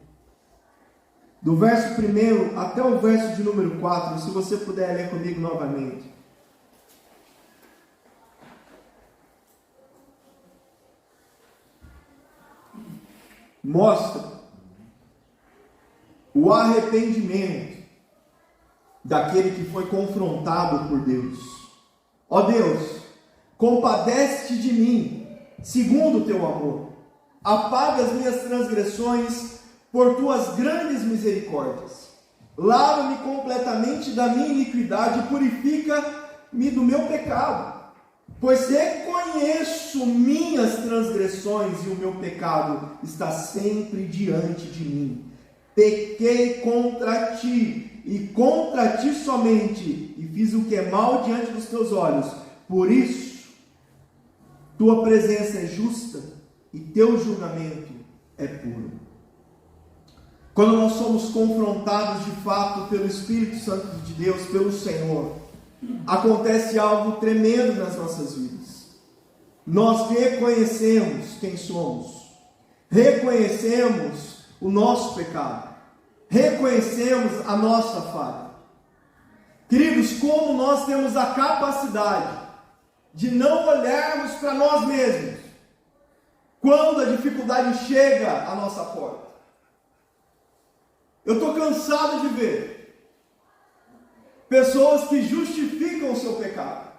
do verso 1 até o verso de número 4, se você puder ler comigo novamente. Mostra o arrependimento daquele que foi confrontado por Deus. Ó Deus, compadece-te de mim, segundo o teu amor. Apaga as minhas transgressões por tuas grandes misericórdias. Lava-me completamente da minha iniquidade e purifica-me do meu pecado. Pois reconheço minhas transgressões e o meu pecado está sempre diante de mim. Pequei contra ti e contra ti somente, e fiz o que é mal diante dos teus olhos. Por isso, tua presença é justa e teu julgamento é puro. Quando nós somos confrontados de fato pelo Espírito Santo de Deus, pelo Senhor, acontece algo tremendo nas nossas vidas. Nós reconhecemos quem somos, reconhecemos o nosso pecado, reconhecemos a nossa falha. Queridos, como nós temos a capacidade de não olharmos para nós mesmos quando a dificuldade chega à nossa porta. Eu estou cansado de ver pessoas que justificam o seu pecado.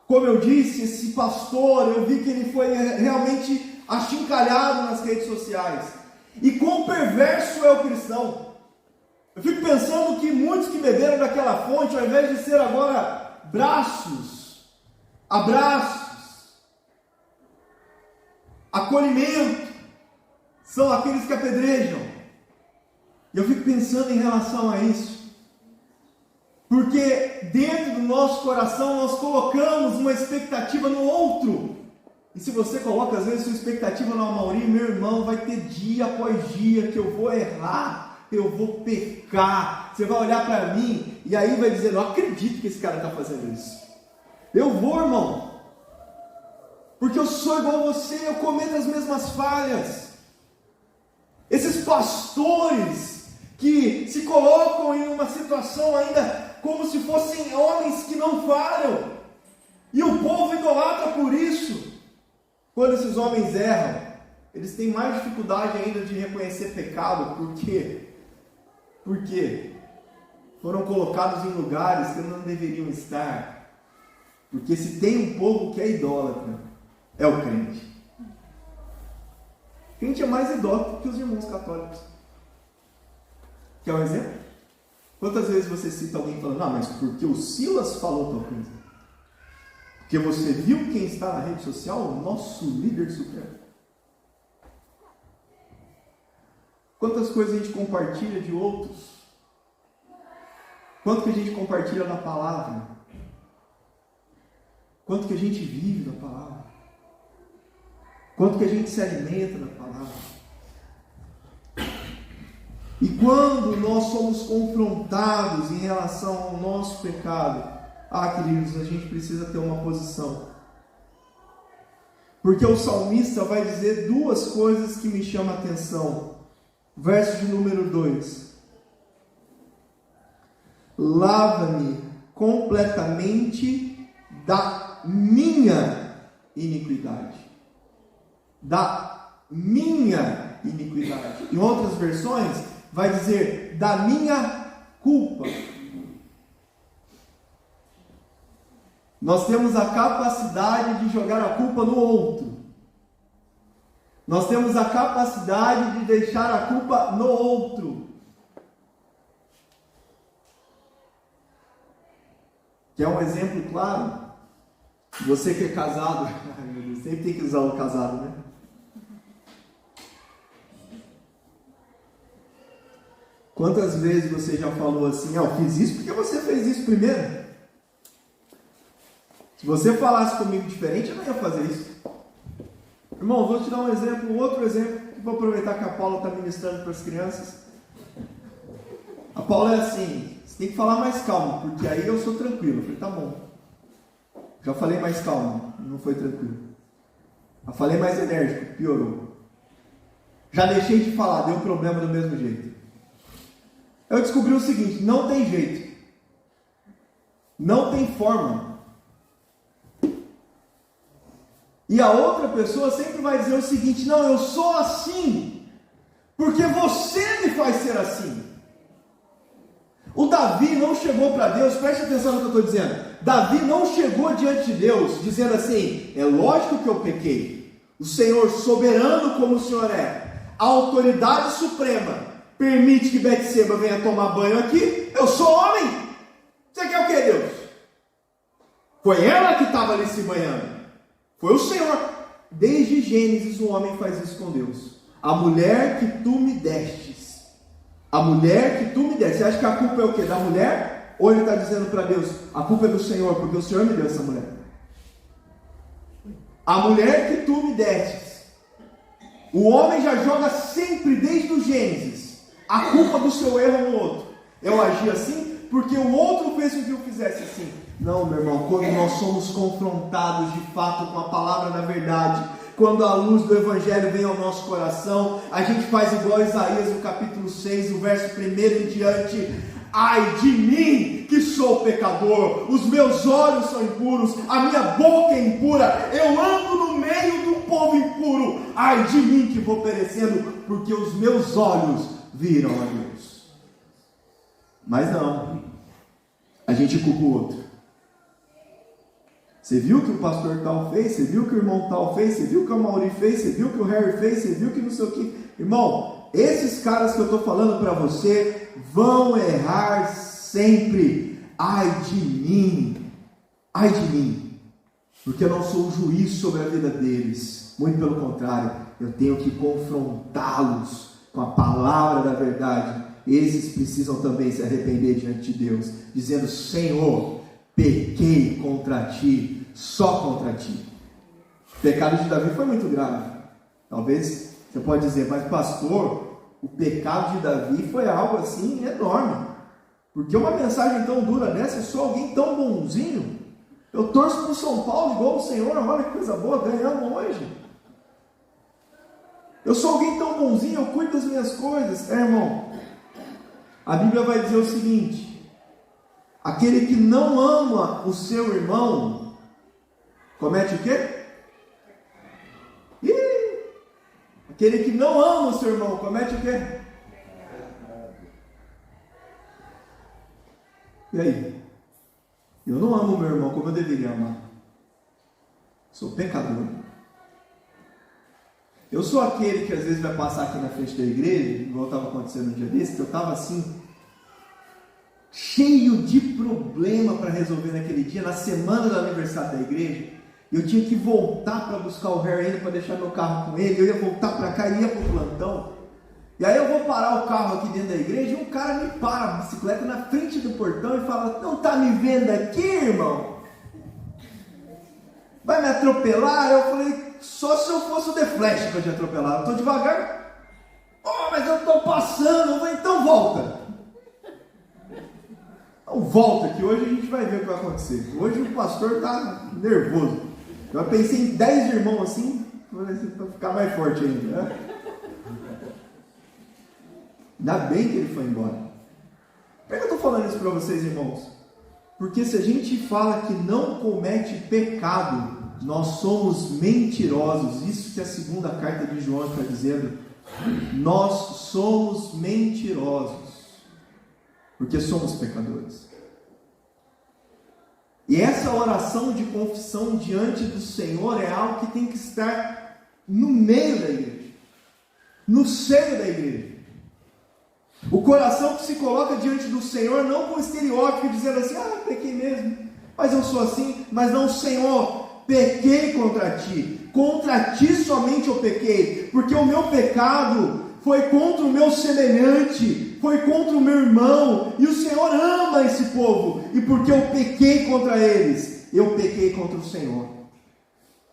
Como eu disse, esse pastor, eu vi que ele foi realmente achincalhado nas redes sociais. E quão perverso é o cristão. Eu fico pensando que muitos que beberam daquela fonte, ao invés de ser agora braços, abraços, acolhimento, são aqueles que apedrejam. E eu fico pensando em relação a isso. Porque dentro do nosso coração nós colocamos uma expectativa no outro. E se você coloca às vezes sua expectativa no Amaury, meu irmão, vai ter dia após dia que eu vou errar, eu vou pecar. Você vai olhar para mim e aí vai dizer, não acredito que esse cara está fazendo isso. Eu vou, irmão. Porque eu sou igual a você, eu cometo as mesmas falhas. Esses pastores que se colocam em uma situação ainda como se fossem homens que não falham, e o povo idolatra por isso. Quando esses homens erram, eles têm mais dificuldade ainda de reconhecer pecado. Por quê? Porque foram colocados em lugares que não deveriam estar. Porque se tem um povo que é idólatra, é o crente. O crente é mais idólatra que os irmãos católicos. Quer um exemplo? Quantas vezes você cita alguém falando, não, mas porque o Silas falou tal coisa? Porque você viu quem está na rede social? O nosso líder supremo. Quantas coisas a gente compartilha de outros? Quanto que a gente compartilha da palavra? Quanto que a gente vive da palavra? Quanto que a gente se alimenta da palavra? E quando nós somos confrontados em relação ao nosso pecado, queridos, a gente precisa ter uma posição. Porque o salmista vai dizer duas coisas que me chamam a atenção. Verso de número 2. Lava-me completamente da minha iniquidade. Da minha iniquidade. Em outras versões, vai dizer da minha culpa. Nós temos a capacidade de jogar a culpa no outro. Nós temos a capacidade de deixar a culpa no outro. Quer um exemplo claro? Você que é casado, sempre tem que usar o casado, né? Quantas vezes você já falou assim, eu fiz isso porque você fez isso primeiro? Se você falasse comigo diferente, eu não ia fazer isso. Irmão, vou te dar um exemplo, outro exemplo, que vou aproveitar que a Paula está ministrando para as crianças. A Paula é assim, você tem que falar mais calmo, porque aí eu sou tranquilo. Eu falei, tá bom. Já falei mais calmo, não foi tranquilo. Já falei mais enérgico, piorou. Já deixei de falar, deu problema do mesmo jeito. Eu descobri o seguinte, não tem jeito. Não tem forma. E a outra pessoa sempre vai dizer o seguinte, não, eu sou assim, porque você me faz ser assim. O Davi não chegou para Deus, preste atenção no que eu estou dizendo. Davi não chegou diante de Deus dizendo assim, é lógico que eu pequei. O Senhor soberano como o Senhor é, a autoridade suprema, permite que Betseba venha tomar banho aqui, eu sou homem. Você quer o que, Deus? Foi ela que estava ali se banhando. Foi o Senhor. Desde Gênesis o homem faz isso com Deus. A mulher que tu me destes. A mulher que tu me destes. Você acha que a culpa é o quê? Da mulher? Ou ele está dizendo para Deus, a culpa é do Senhor, porque o Senhor me deu essa mulher. A mulher que tu me destes. O homem já joga sempre desde o Gênesis a culpa do seu erro no outro. Eu agi assim porque o outro fez com que eu fizesse assim. Não, meu irmão, quando nós somos confrontados de fato com a palavra da verdade, quando a luz do Evangelho vem ao nosso coração, a gente faz igual Isaías no capítulo 6, o verso 1 em diante. Ai de mim, que sou pecador, os meus olhos são impuros, a minha boca é impura, eu ando no meio de um povo impuro. sepulcro, ai de mim que vou perecendo, porque os meus olhos viram a Deus. Mas não, a gente culpa o outro. Você viu que o pastor tal fez, você viu que o irmão tal fez, você viu que o Mauri fez, você viu que o Harry fez, você viu que não sei o que. Irmão, esses caras que eu estou falando para você vão errar sempre. Ai de mim, porque eu não sou o juiz sobre a vida deles. Muito pelo contrário, eu tenho que confrontá-los com a palavra da verdade. Esses precisam também se arrepender diante de Deus, dizendo: Senhor, pequei contra ti, só contra ti. O pecado de Davi foi muito grave. Talvez você pode dizer: mas pastor, o pecado de Davi foi algo assim enorme, porque uma mensagem tão dura dessa, eu sou alguém tão bonzinho, eu torço para o São Paulo igual o Senhor, olha que coisa boa, ganhamos hoje. Eu sou alguém tão bonzinho, eu cuido das minhas coisas. Irmão, a Bíblia vai dizer o seguinte: aquele que não ama o seu irmão, comete o quê? Aquele que não ama o seu irmão, comete o quê? E aí? Eu não amo o meu irmão como eu deveria amar. Sou pecador. Eu sou aquele que às vezes vai passar aqui na frente da igreja, igual estava acontecendo um dia desse, que eu estava assim, cheio de problema para resolver naquele dia, na semana do aniversário da igreja. Eu tinha que voltar para buscar o Harry ainda, para deixar meu carro com ele. Eu ia voltar para cá e ia para o plantão. E aí eu vou parar o carro aqui dentro da igreja, e um cara me para a bicicleta na frente do portão e fala: não está me vendo aqui, irmão? Vai me atropelar? Eu falei: só se eu fosse o The Flash para te atropelar. Eu estou devagar. Oh, mas eu estou passando. Eu falei: então volta. Então volta, que hoje a gente vai ver o que vai acontecer. Hoje o pastor está nervoso. Eu pensei em 10 irmãos assim, para ficar mais forte ainda, né? Ainda bem que ele foi embora. Por que eu estou falando isso para vocês, irmãos? Porque se a gente fala que não comete pecado, nós somos mentirosos. Isso que a segunda carta de João está dizendo. Nós somos mentirosos, porque somos pecadores. E essa oração de confissão diante do Senhor é algo que tem que estar no meio da igreja, no seio da igreja. O coração que se coloca diante do Senhor, não com estereótipo, dizendo assim: ah, pequei mesmo, mas eu sou assim. Mas não: Senhor, pequei contra ti somente eu pequei, porque o meu pecado foi contra o meu semelhante, foi contra o meu irmão, e o Senhor ama esse povo, e porque eu pequei contra eles, eu pequei contra o Senhor.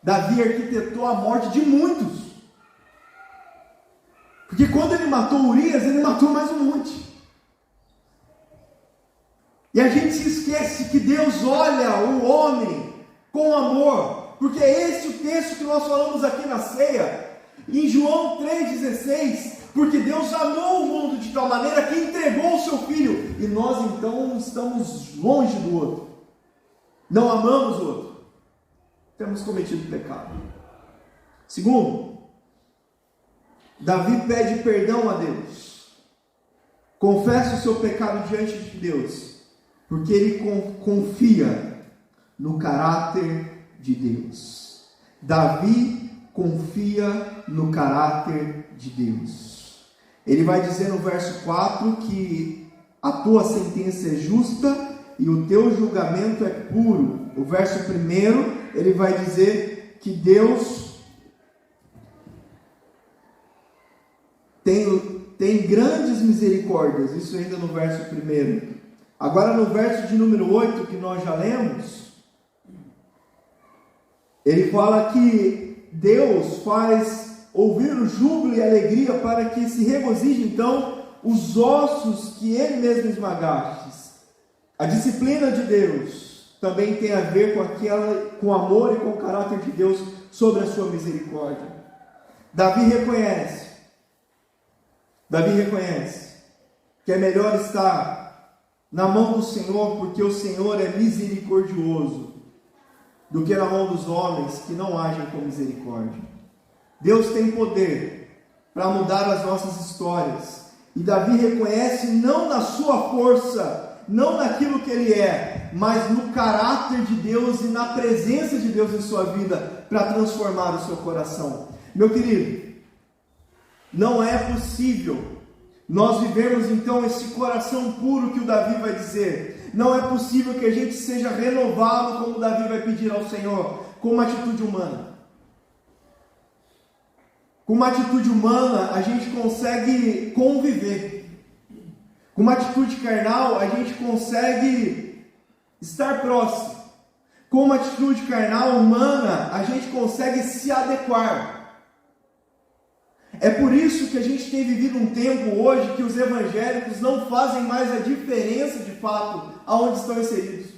Davi arquitetou a morte de muitos, porque quando ele matou Urias, ele matou mais um monte. E a gente se esquece que Deus olha o homem com amor, porque é esse o texto que nós falamos aqui na ceia, em João 3,16, porque Deus amou o mundo de tal maneira que entregou o seu Filho, e nós então estamos longe do outro, não amamos o outro, temos cometido pecado. Segundo, Davi pede perdão a Deus, confessa o seu pecado diante de Deus, porque ele confia no caráter de Deus. Davi confia no caráter de Deus. Ele vai dizer no verso 4 que a tua sentença é justa e o teu julgamento é puro. O verso 1, ele vai dizer que Deus tem grandes misericórdias. Isso ainda no verso 1. Agora no verso de número 8, que nós já lemos, ele fala que Deus faz ouvir o júbilo e a alegria para que se regozijem então os ossos que ele mesmo esmagaste. A disciplina de Deus também tem a ver com o amor e com o caráter de Deus sobre a sua misericórdia. Davi reconhece que é melhor estar na mão do Senhor, porque o Senhor é misericordioso, do que na mão dos homens que não agem com misericórdia. Deus tem poder para mudar as nossas histórias. E Davi reconhece não na sua força, não naquilo que ele é, mas no caráter de Deus e na presença de Deus em sua vida para transformar o seu coração. Meu querido, não é possível nós vivermos então esse coração puro que o Davi vai dizer. Não é possível que a gente seja renovado como Davi vai pedir ao Senhor, com uma atitude humana. Com uma atitude humana a gente consegue conviver. Com uma atitude carnal a gente consegue estar próximo. Com uma atitude carnal humana a gente consegue se adequar. É por isso que a gente tem vivido um tempo hoje que os evangélicos não fazem mais a diferença de fato aonde estão inseridos.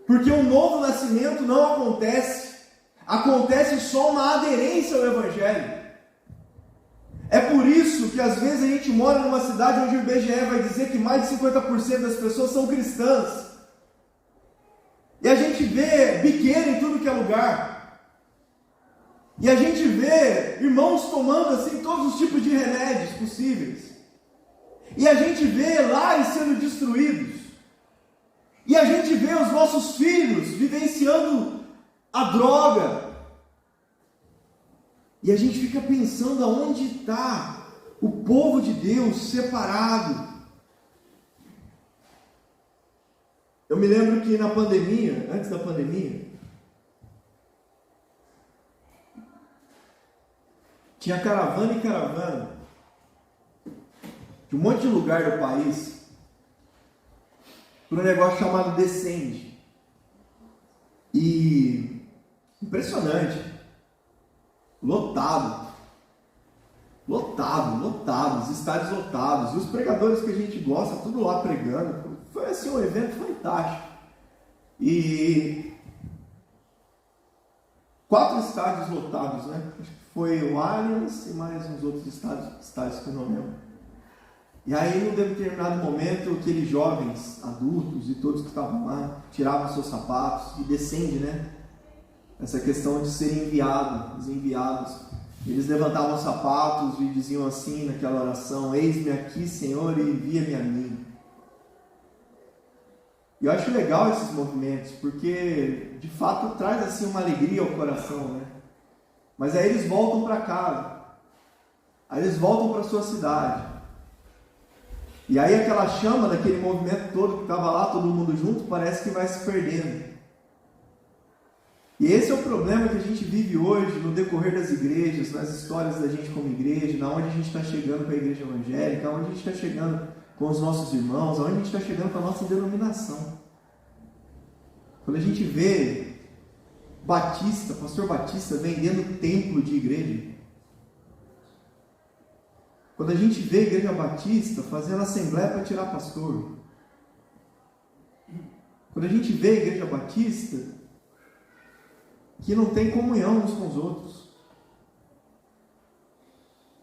Porque um novo nascimento não acontece. Acontece só uma aderência ao Evangelho. É por isso que às vezes a gente mora numa cidade onde o IBGE vai dizer que mais de 50% das pessoas são cristãs. E a gente vê biqueira em tudo que é lugar. E a gente vê irmãos tomando assim todos os tipos de remédios possíveis. E a gente vê lares sendo destruídos. E a gente vê os nossos filhos vivenciando a droga. E a gente fica pensando aonde está o povo de Deus separado. Eu me lembro que na pandemia, antes da pandemia, tinha caravana e caravana de um monte de lugar do país para um negócio chamado Descende. E impressionante, lotado, os estádios lotados, e os pregadores que a gente gosta, tudo lá pregando. Foi assim um evento fantástico. E 4 estádios lotados, né? Acho que foi o Allianz e mais uns outros estádios que eu não lembro. E aí, num determinado momento, aqueles jovens, adultos e todos que estavam lá, tiravam seus sapatos e descende, né? Essa questão de serem enviados, os enviados. Eles levantavam os sapatos e diziam assim naquela oração: eis-me aqui, Senhor, e envia-me a mim. E eu acho legal esses movimentos, porque de fato traz assim uma alegria ao coração, né? Mas aí eles voltam para casa, aí eles voltam para sua cidade. E aí aquela chama daquele movimento todo que estava lá, todo mundo junto, parece que vai se perdendo. E esse é o problema que a gente vive hoje no decorrer das igrejas, nas histórias da gente como igreja, na onde a gente está chegando com a igreja evangélica, onde a gente está chegando com os nossos irmãos, onde a gente está chegando com a nossa denominação. Quando a gente vê pastor Batista vendendo templo de igreja, quando a gente vê a igreja batista fazendo assembleia para tirar pastor, quando a gente vê a igreja batista que não tem comunhão uns com os outros,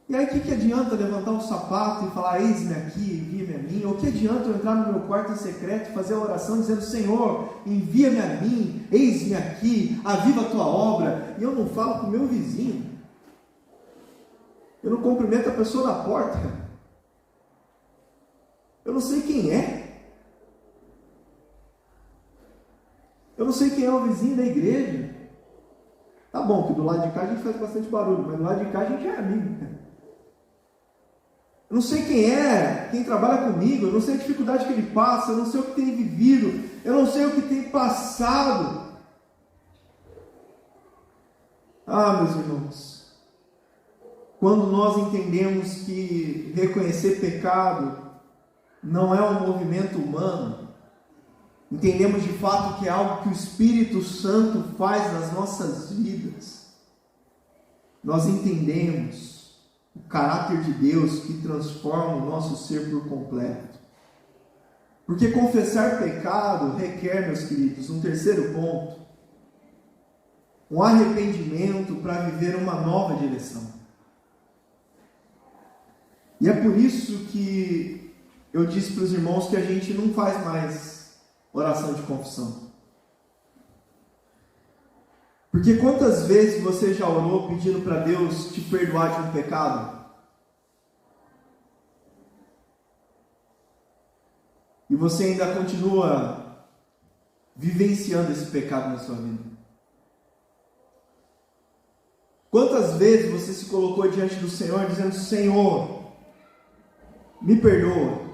e aí o que adianta levantar o sapato e falar eis-me aqui, envia-me a mim? Ou o que adianta eu entrar no meu quarto em secreto e fazer a oração dizendo: Senhor, envia-me a mim, eis-me aqui, aviva a tua obra, e eu não falo com o meu vizinho? Eu não cumprimento a pessoa na porta. Eu não sei quem é. Eu não sei quem é o vizinho da igreja. Tá bom que do lado de cá a gente faz bastante barulho, mas do lado de cá a gente é amigo. Eu não sei quem é, quem trabalha comigo, eu não sei a dificuldade que ele passa, eu não sei o que tem vivido, eu não sei o que tem passado. Ah, meus irmãos, quando nós entendemos que reconhecer pecado não é um movimento humano, entendemos de fato que é algo que o Espírito Santo faz nas nossas vidas, nós entendemos o caráter de Deus que transforma o nosso ser por completo. Porque confessar pecado requer, meus queridos, um terceiro ponto: um arrependimento para viver uma nova direção. E é por isso que eu disse para os irmãos que a gente não faz mais oração de confissão. Porque quantas vezes você já orou pedindo para Deus te perdoar de um pecado? E você ainda continua vivenciando esse pecado na sua vida? Quantas vezes você se colocou diante do Senhor dizendo: Senhor, me perdoa?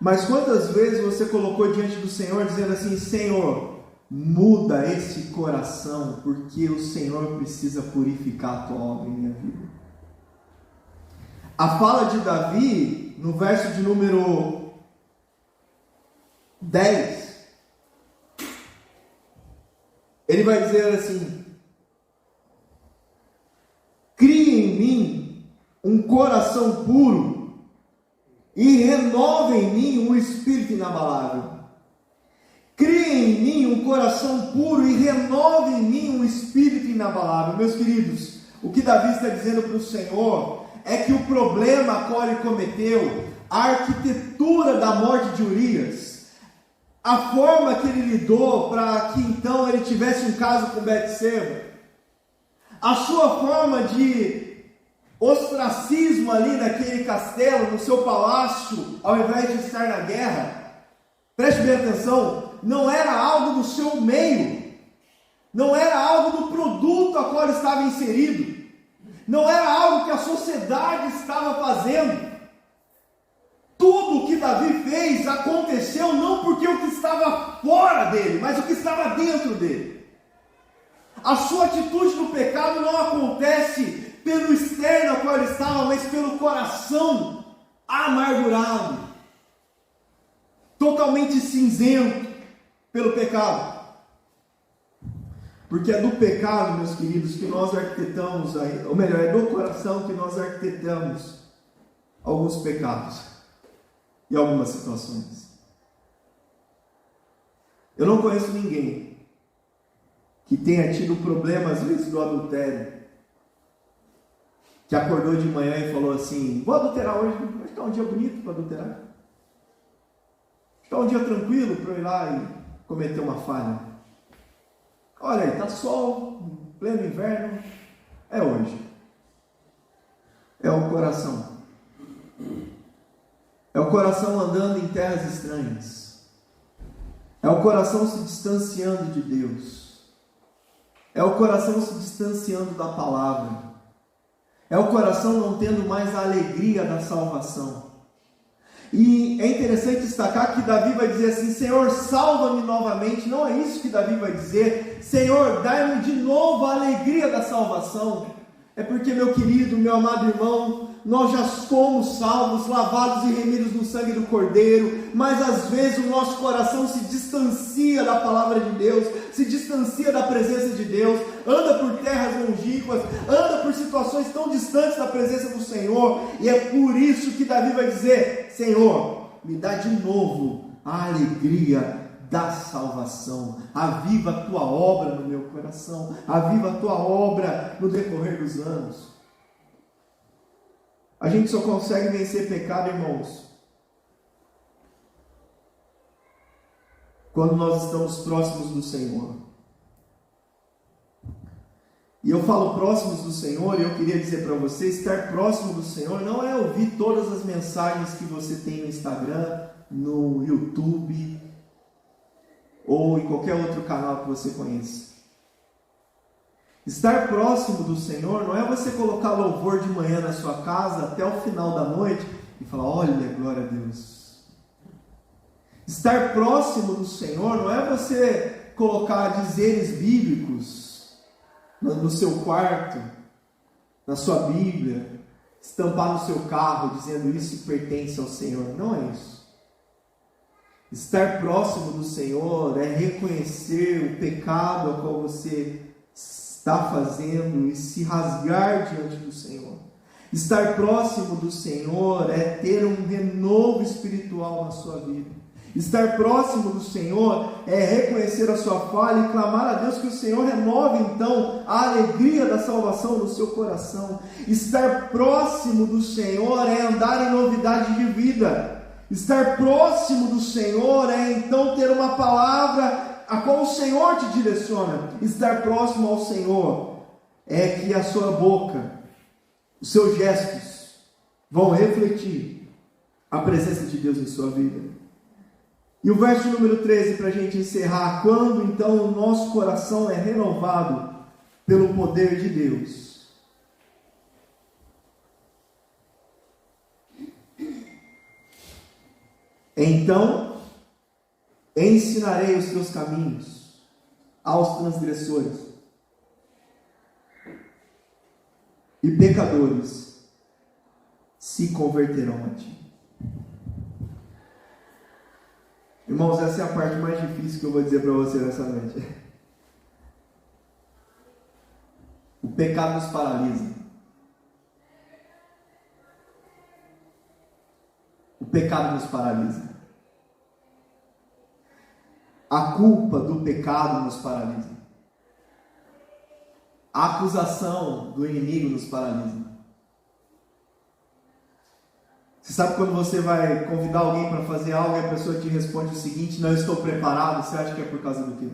Mas quantas vezes você colocou diante do Senhor dizendo assim: Senhor, muda esse coração, porque o Senhor precisa purificar a tua obra em minha vida? A fala de Davi, no verso de número 10, ele vai dizer assim: crie em mim um coração puro e renove em mim um espírito inabalável. Crie em mim um coração puro e renove em mim um espírito inabalável. Meus queridos, o que Davi está dizendo para o Senhor é que o problema qual ele cometeu, a arquitetura da morte de Urias, a forma que ele lidou para que então ele tivesse um caso com Betseba, a sua forma de ostracismo ali naquele castelo, no seu palácio, ao invés de estar na guerra, preste bem atenção, não era algo do seu meio, não era algo do produto a qual ele estava inserido, não era algo que a sociedade estava fazendo. Tudo o que Davi fez aconteceu não porque o que estava fora dele, mas o que estava dentro dele. A sua atitude no pecado não acontece pelo externo ao qual ele estava, mas pelo coração amargurado, totalmente cinzento pelo pecado. Porque é do pecado, meus queridos, que nós arquitetamos, ou melhor, é do coração que nós arquitetamos alguns pecados e algumas situações. Eu não conheço ninguém que tenha tido problema, às vezes, do adultério, que acordou de manhã e falou assim: vou adulterar hoje, está um dia bonito para adulterar, está um dia tranquilo para eu ir lá e cometer uma falha. Olha aí, está sol, pleno inverno, é hoje. É o coração. É o coração andando em terras estranhas. É o coração se distanciando de Deus. É o coração se distanciando da palavra. É o coração não tendo mais a alegria da salvação. E é interessante destacar que Davi vai dizer assim: Senhor, salva-me novamente. Não é isso que Davi vai dizer: Senhor, dai-me de novo a alegria da salvação. É porque, meu querido, meu amado irmão, nós já somos salvos, lavados e remidos no sangue do Cordeiro, mas às vezes o nosso coração se distancia da palavra de Deus, se distancia da presença de Deus, anda por terras longínquas, anda por situações tão distantes da presença do Senhor, e é por isso que Davi vai dizer: Senhor, me dá de novo a alegria da salvação, aviva a tua obra no meu coração, aviva a tua obra no decorrer dos anos. A gente só consegue vencer pecado, irmãos, quando nós estamos próximos do Senhor. E eu falo próximos do Senhor, e eu queria dizer para você: estar próximo do Senhor não é ouvir todas as mensagens que você tem no Instagram, no YouTube, ou em qualquer outro canal que você conheça. Estar próximo do Senhor não é você colocar louvor de manhã na sua casa até o final da noite e falar: olha, glória a Deus. Estar próximo do Senhor não é você colocar dizeres bíblicos no seu quarto, na sua Bíblia, estampar no seu carro dizendo: isso pertence ao Senhor. Não é isso. Estar próximo do Senhor é reconhecer o pecado a qual você está fazendo e se rasgar diante do Senhor. Estar próximo do Senhor é ter um renovo espiritual na sua vida. Estar próximo do Senhor é reconhecer a sua falha e clamar a Deus que o Senhor renove então a alegria da salvação no seu coração. Estar próximo do Senhor é andar em novidade de vida. Estar próximo do Senhor é então ter uma palavra a qual o Senhor te direciona. Estar próximo ao Senhor é que a sua boca, os seus gestos vão refletir a presença de Deus em sua vida. E o verso número 13, para a gente encerrar: quando então o nosso coração é renovado pelo poder de Deus. Então ensinarei os teus caminhos aos transgressores, e pecadores se converterão a ti. Irmãos, essa é a parte mais difícil que eu vou dizer para você nessa noite. O pecado nos paralisa. O pecado nos paralisa. A culpa do pecado nos paralisa. A acusação do inimigo nos paralisa. Você sabe quando você vai convidar alguém para fazer algo e a pessoa te responde o seguinte: não estou preparado? Você acha que é por causa do quê?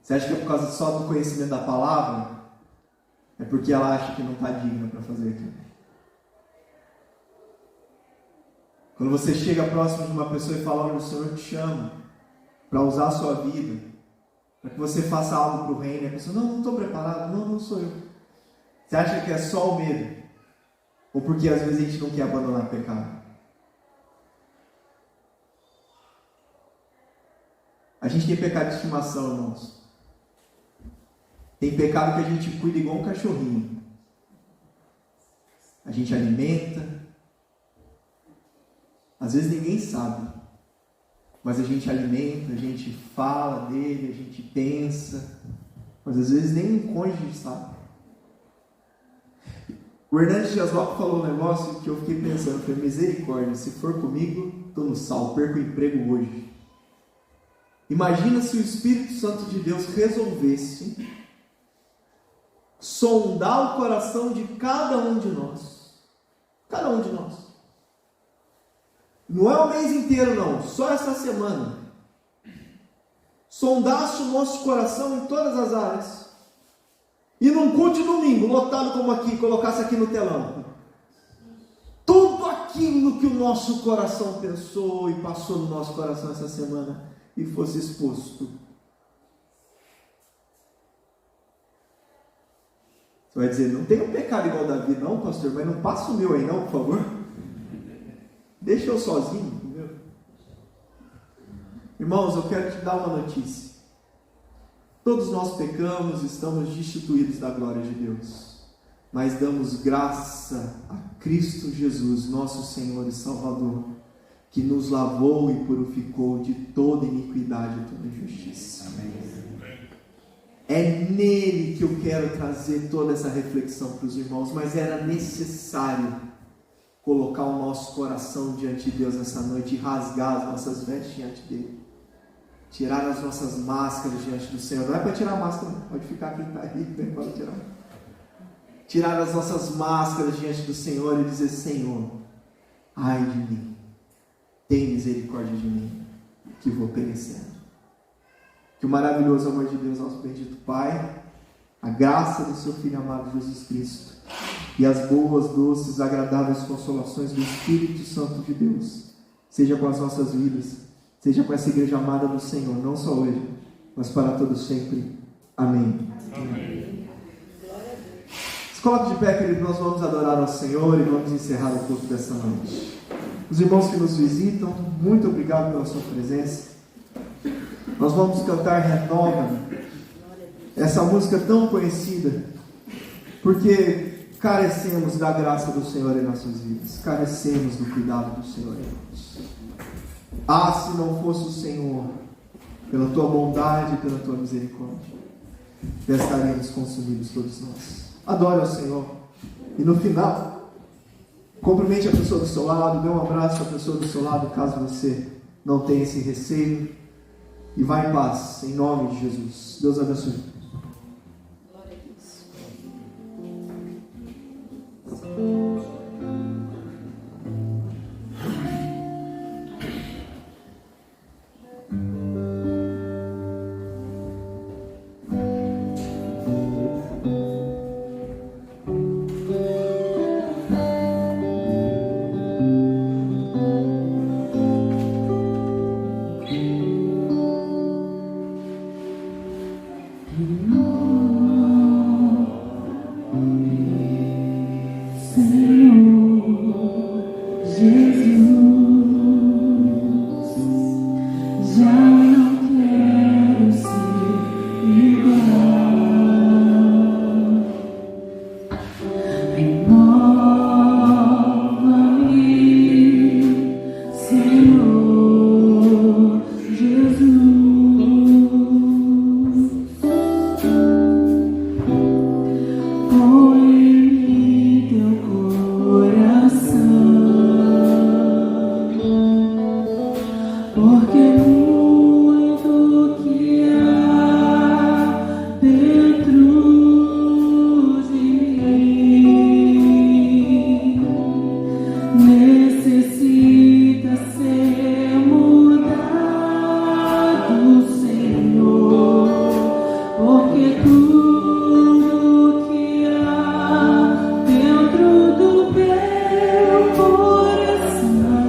Você acha que é por causa só do conhecimento da palavra? É porque ela acha que não está digna para fazer aquilo. Quando você chega próximo de uma pessoa e fala: olha, o Senhor te chama para usar a sua vida, para que você faça algo para o reino, e a pessoa: não estou preparado, não sou eu. Você acha que é só o medo? Ou porque às vezes a gente não quer abandonar o pecado? A gente tem pecado de estimação, irmãos. Tem pecado que a gente cuida igual um cachorrinho. A gente alimenta. Às vezes ninguém sabe. Mas a gente alimenta, a gente fala dele, a gente pensa. Mas às vezes nem um cônjuge sabe. O Hernandes Dias Lopes falou um negócio que eu fiquei pensando. Falei: misericórdia, se for comigo, estou no sal, perco o emprego hoje. Imagina se o Espírito Santo de Deus resolvesse sondar o coração de cada um de nós. Cada um de nós. Não é o mês inteiro não, só essa semana. Sondasse o nosso coração em todas as áreas. E num culto de domingo, lotado como aqui, colocasse aqui no telão tudo aquilo que o nosso coração pensou e passou no nosso coração essa semana e fosse exposto. Você vai dizer: não tem um pecado igual Davi não, pastor, mas não passa o meu aí não, por favor. Deixa eu sozinho, entendeu? Irmãos, eu quero te dar uma notícia. Todos nós pecamos, estamos destituídos da glória de Deus, mas damos graça a Cristo Jesus, nosso Senhor e Salvador, que nos lavou e purificou de toda iniquidade e toda injustiça. Amém. É nele que eu quero trazer toda essa reflexão para os irmãos, mas era necessário colocar o nosso coração diante de Deus essa noite e rasgar as nossas vestes diante dele. Tirar as nossas máscaras diante do Senhor. Não é para tirar a máscara, não. Pode ficar quem está aí, não pode tirar. Tirar as nossas máscaras diante do Senhor e dizer: Senhor, ai de mim, tem misericórdia de mim, que vou perecendo. Que o maravilhoso amor de Deus, nosso bendito Pai, a graça do seu Filho amado Jesus Cristo e as boas, doces, agradáveis consolações do Espírito Santo de Deus seja com as nossas vidas, seja com essa igreja amada do Senhor, não só hoje, mas para todos sempre. Amém. Amém. Se coloque de pé, querido, nós vamos adorar ao Senhor e vamos encerrar o culto dessa noite. Os irmãos que nos visitam, muito obrigado pela sua presença. Nós vamos cantar Renova-me, essa música tão conhecida, porque carecemos da graça do Senhor em nossas vidas, carecemos do cuidado do Senhor em nós. Ah, se não fosse o Senhor, pela tua bondade e pela tua misericórdia, já estaríamos consumidos todos nós. Adore ao Senhor e no final, cumprimente a pessoa do seu lado, dê um abraço à pessoa do seu lado, caso você não tenha esse receio, e vá em paz, em nome de Jesus. Deus abençoe. Glória a Deus. porque muito que há dentro de mim necessita ser mudado, Senhor, porque tudo que há dentro do meu coração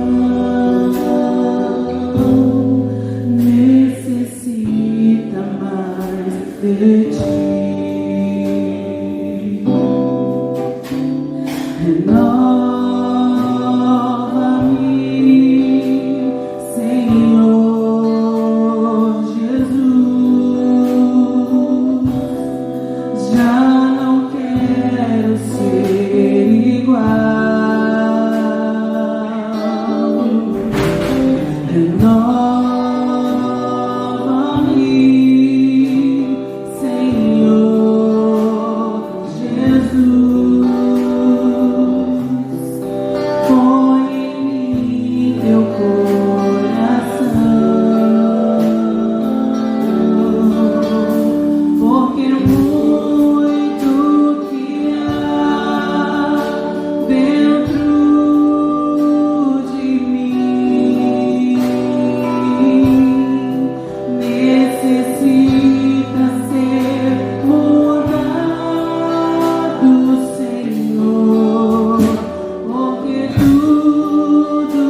necessita mais de ti. Renova-me, Senhor Jesus. Já não quero ser igual. Renova-me, Senhor Jesus. Põe em mim teu coração, porque muito que há dentro de mim necessita ser mudado, Senhor, porque tudo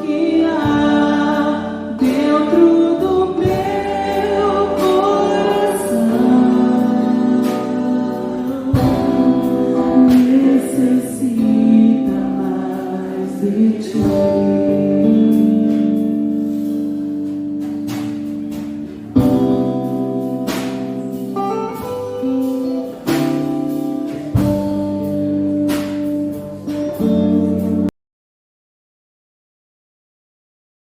que há dentro do meu coração necessita mais de ti.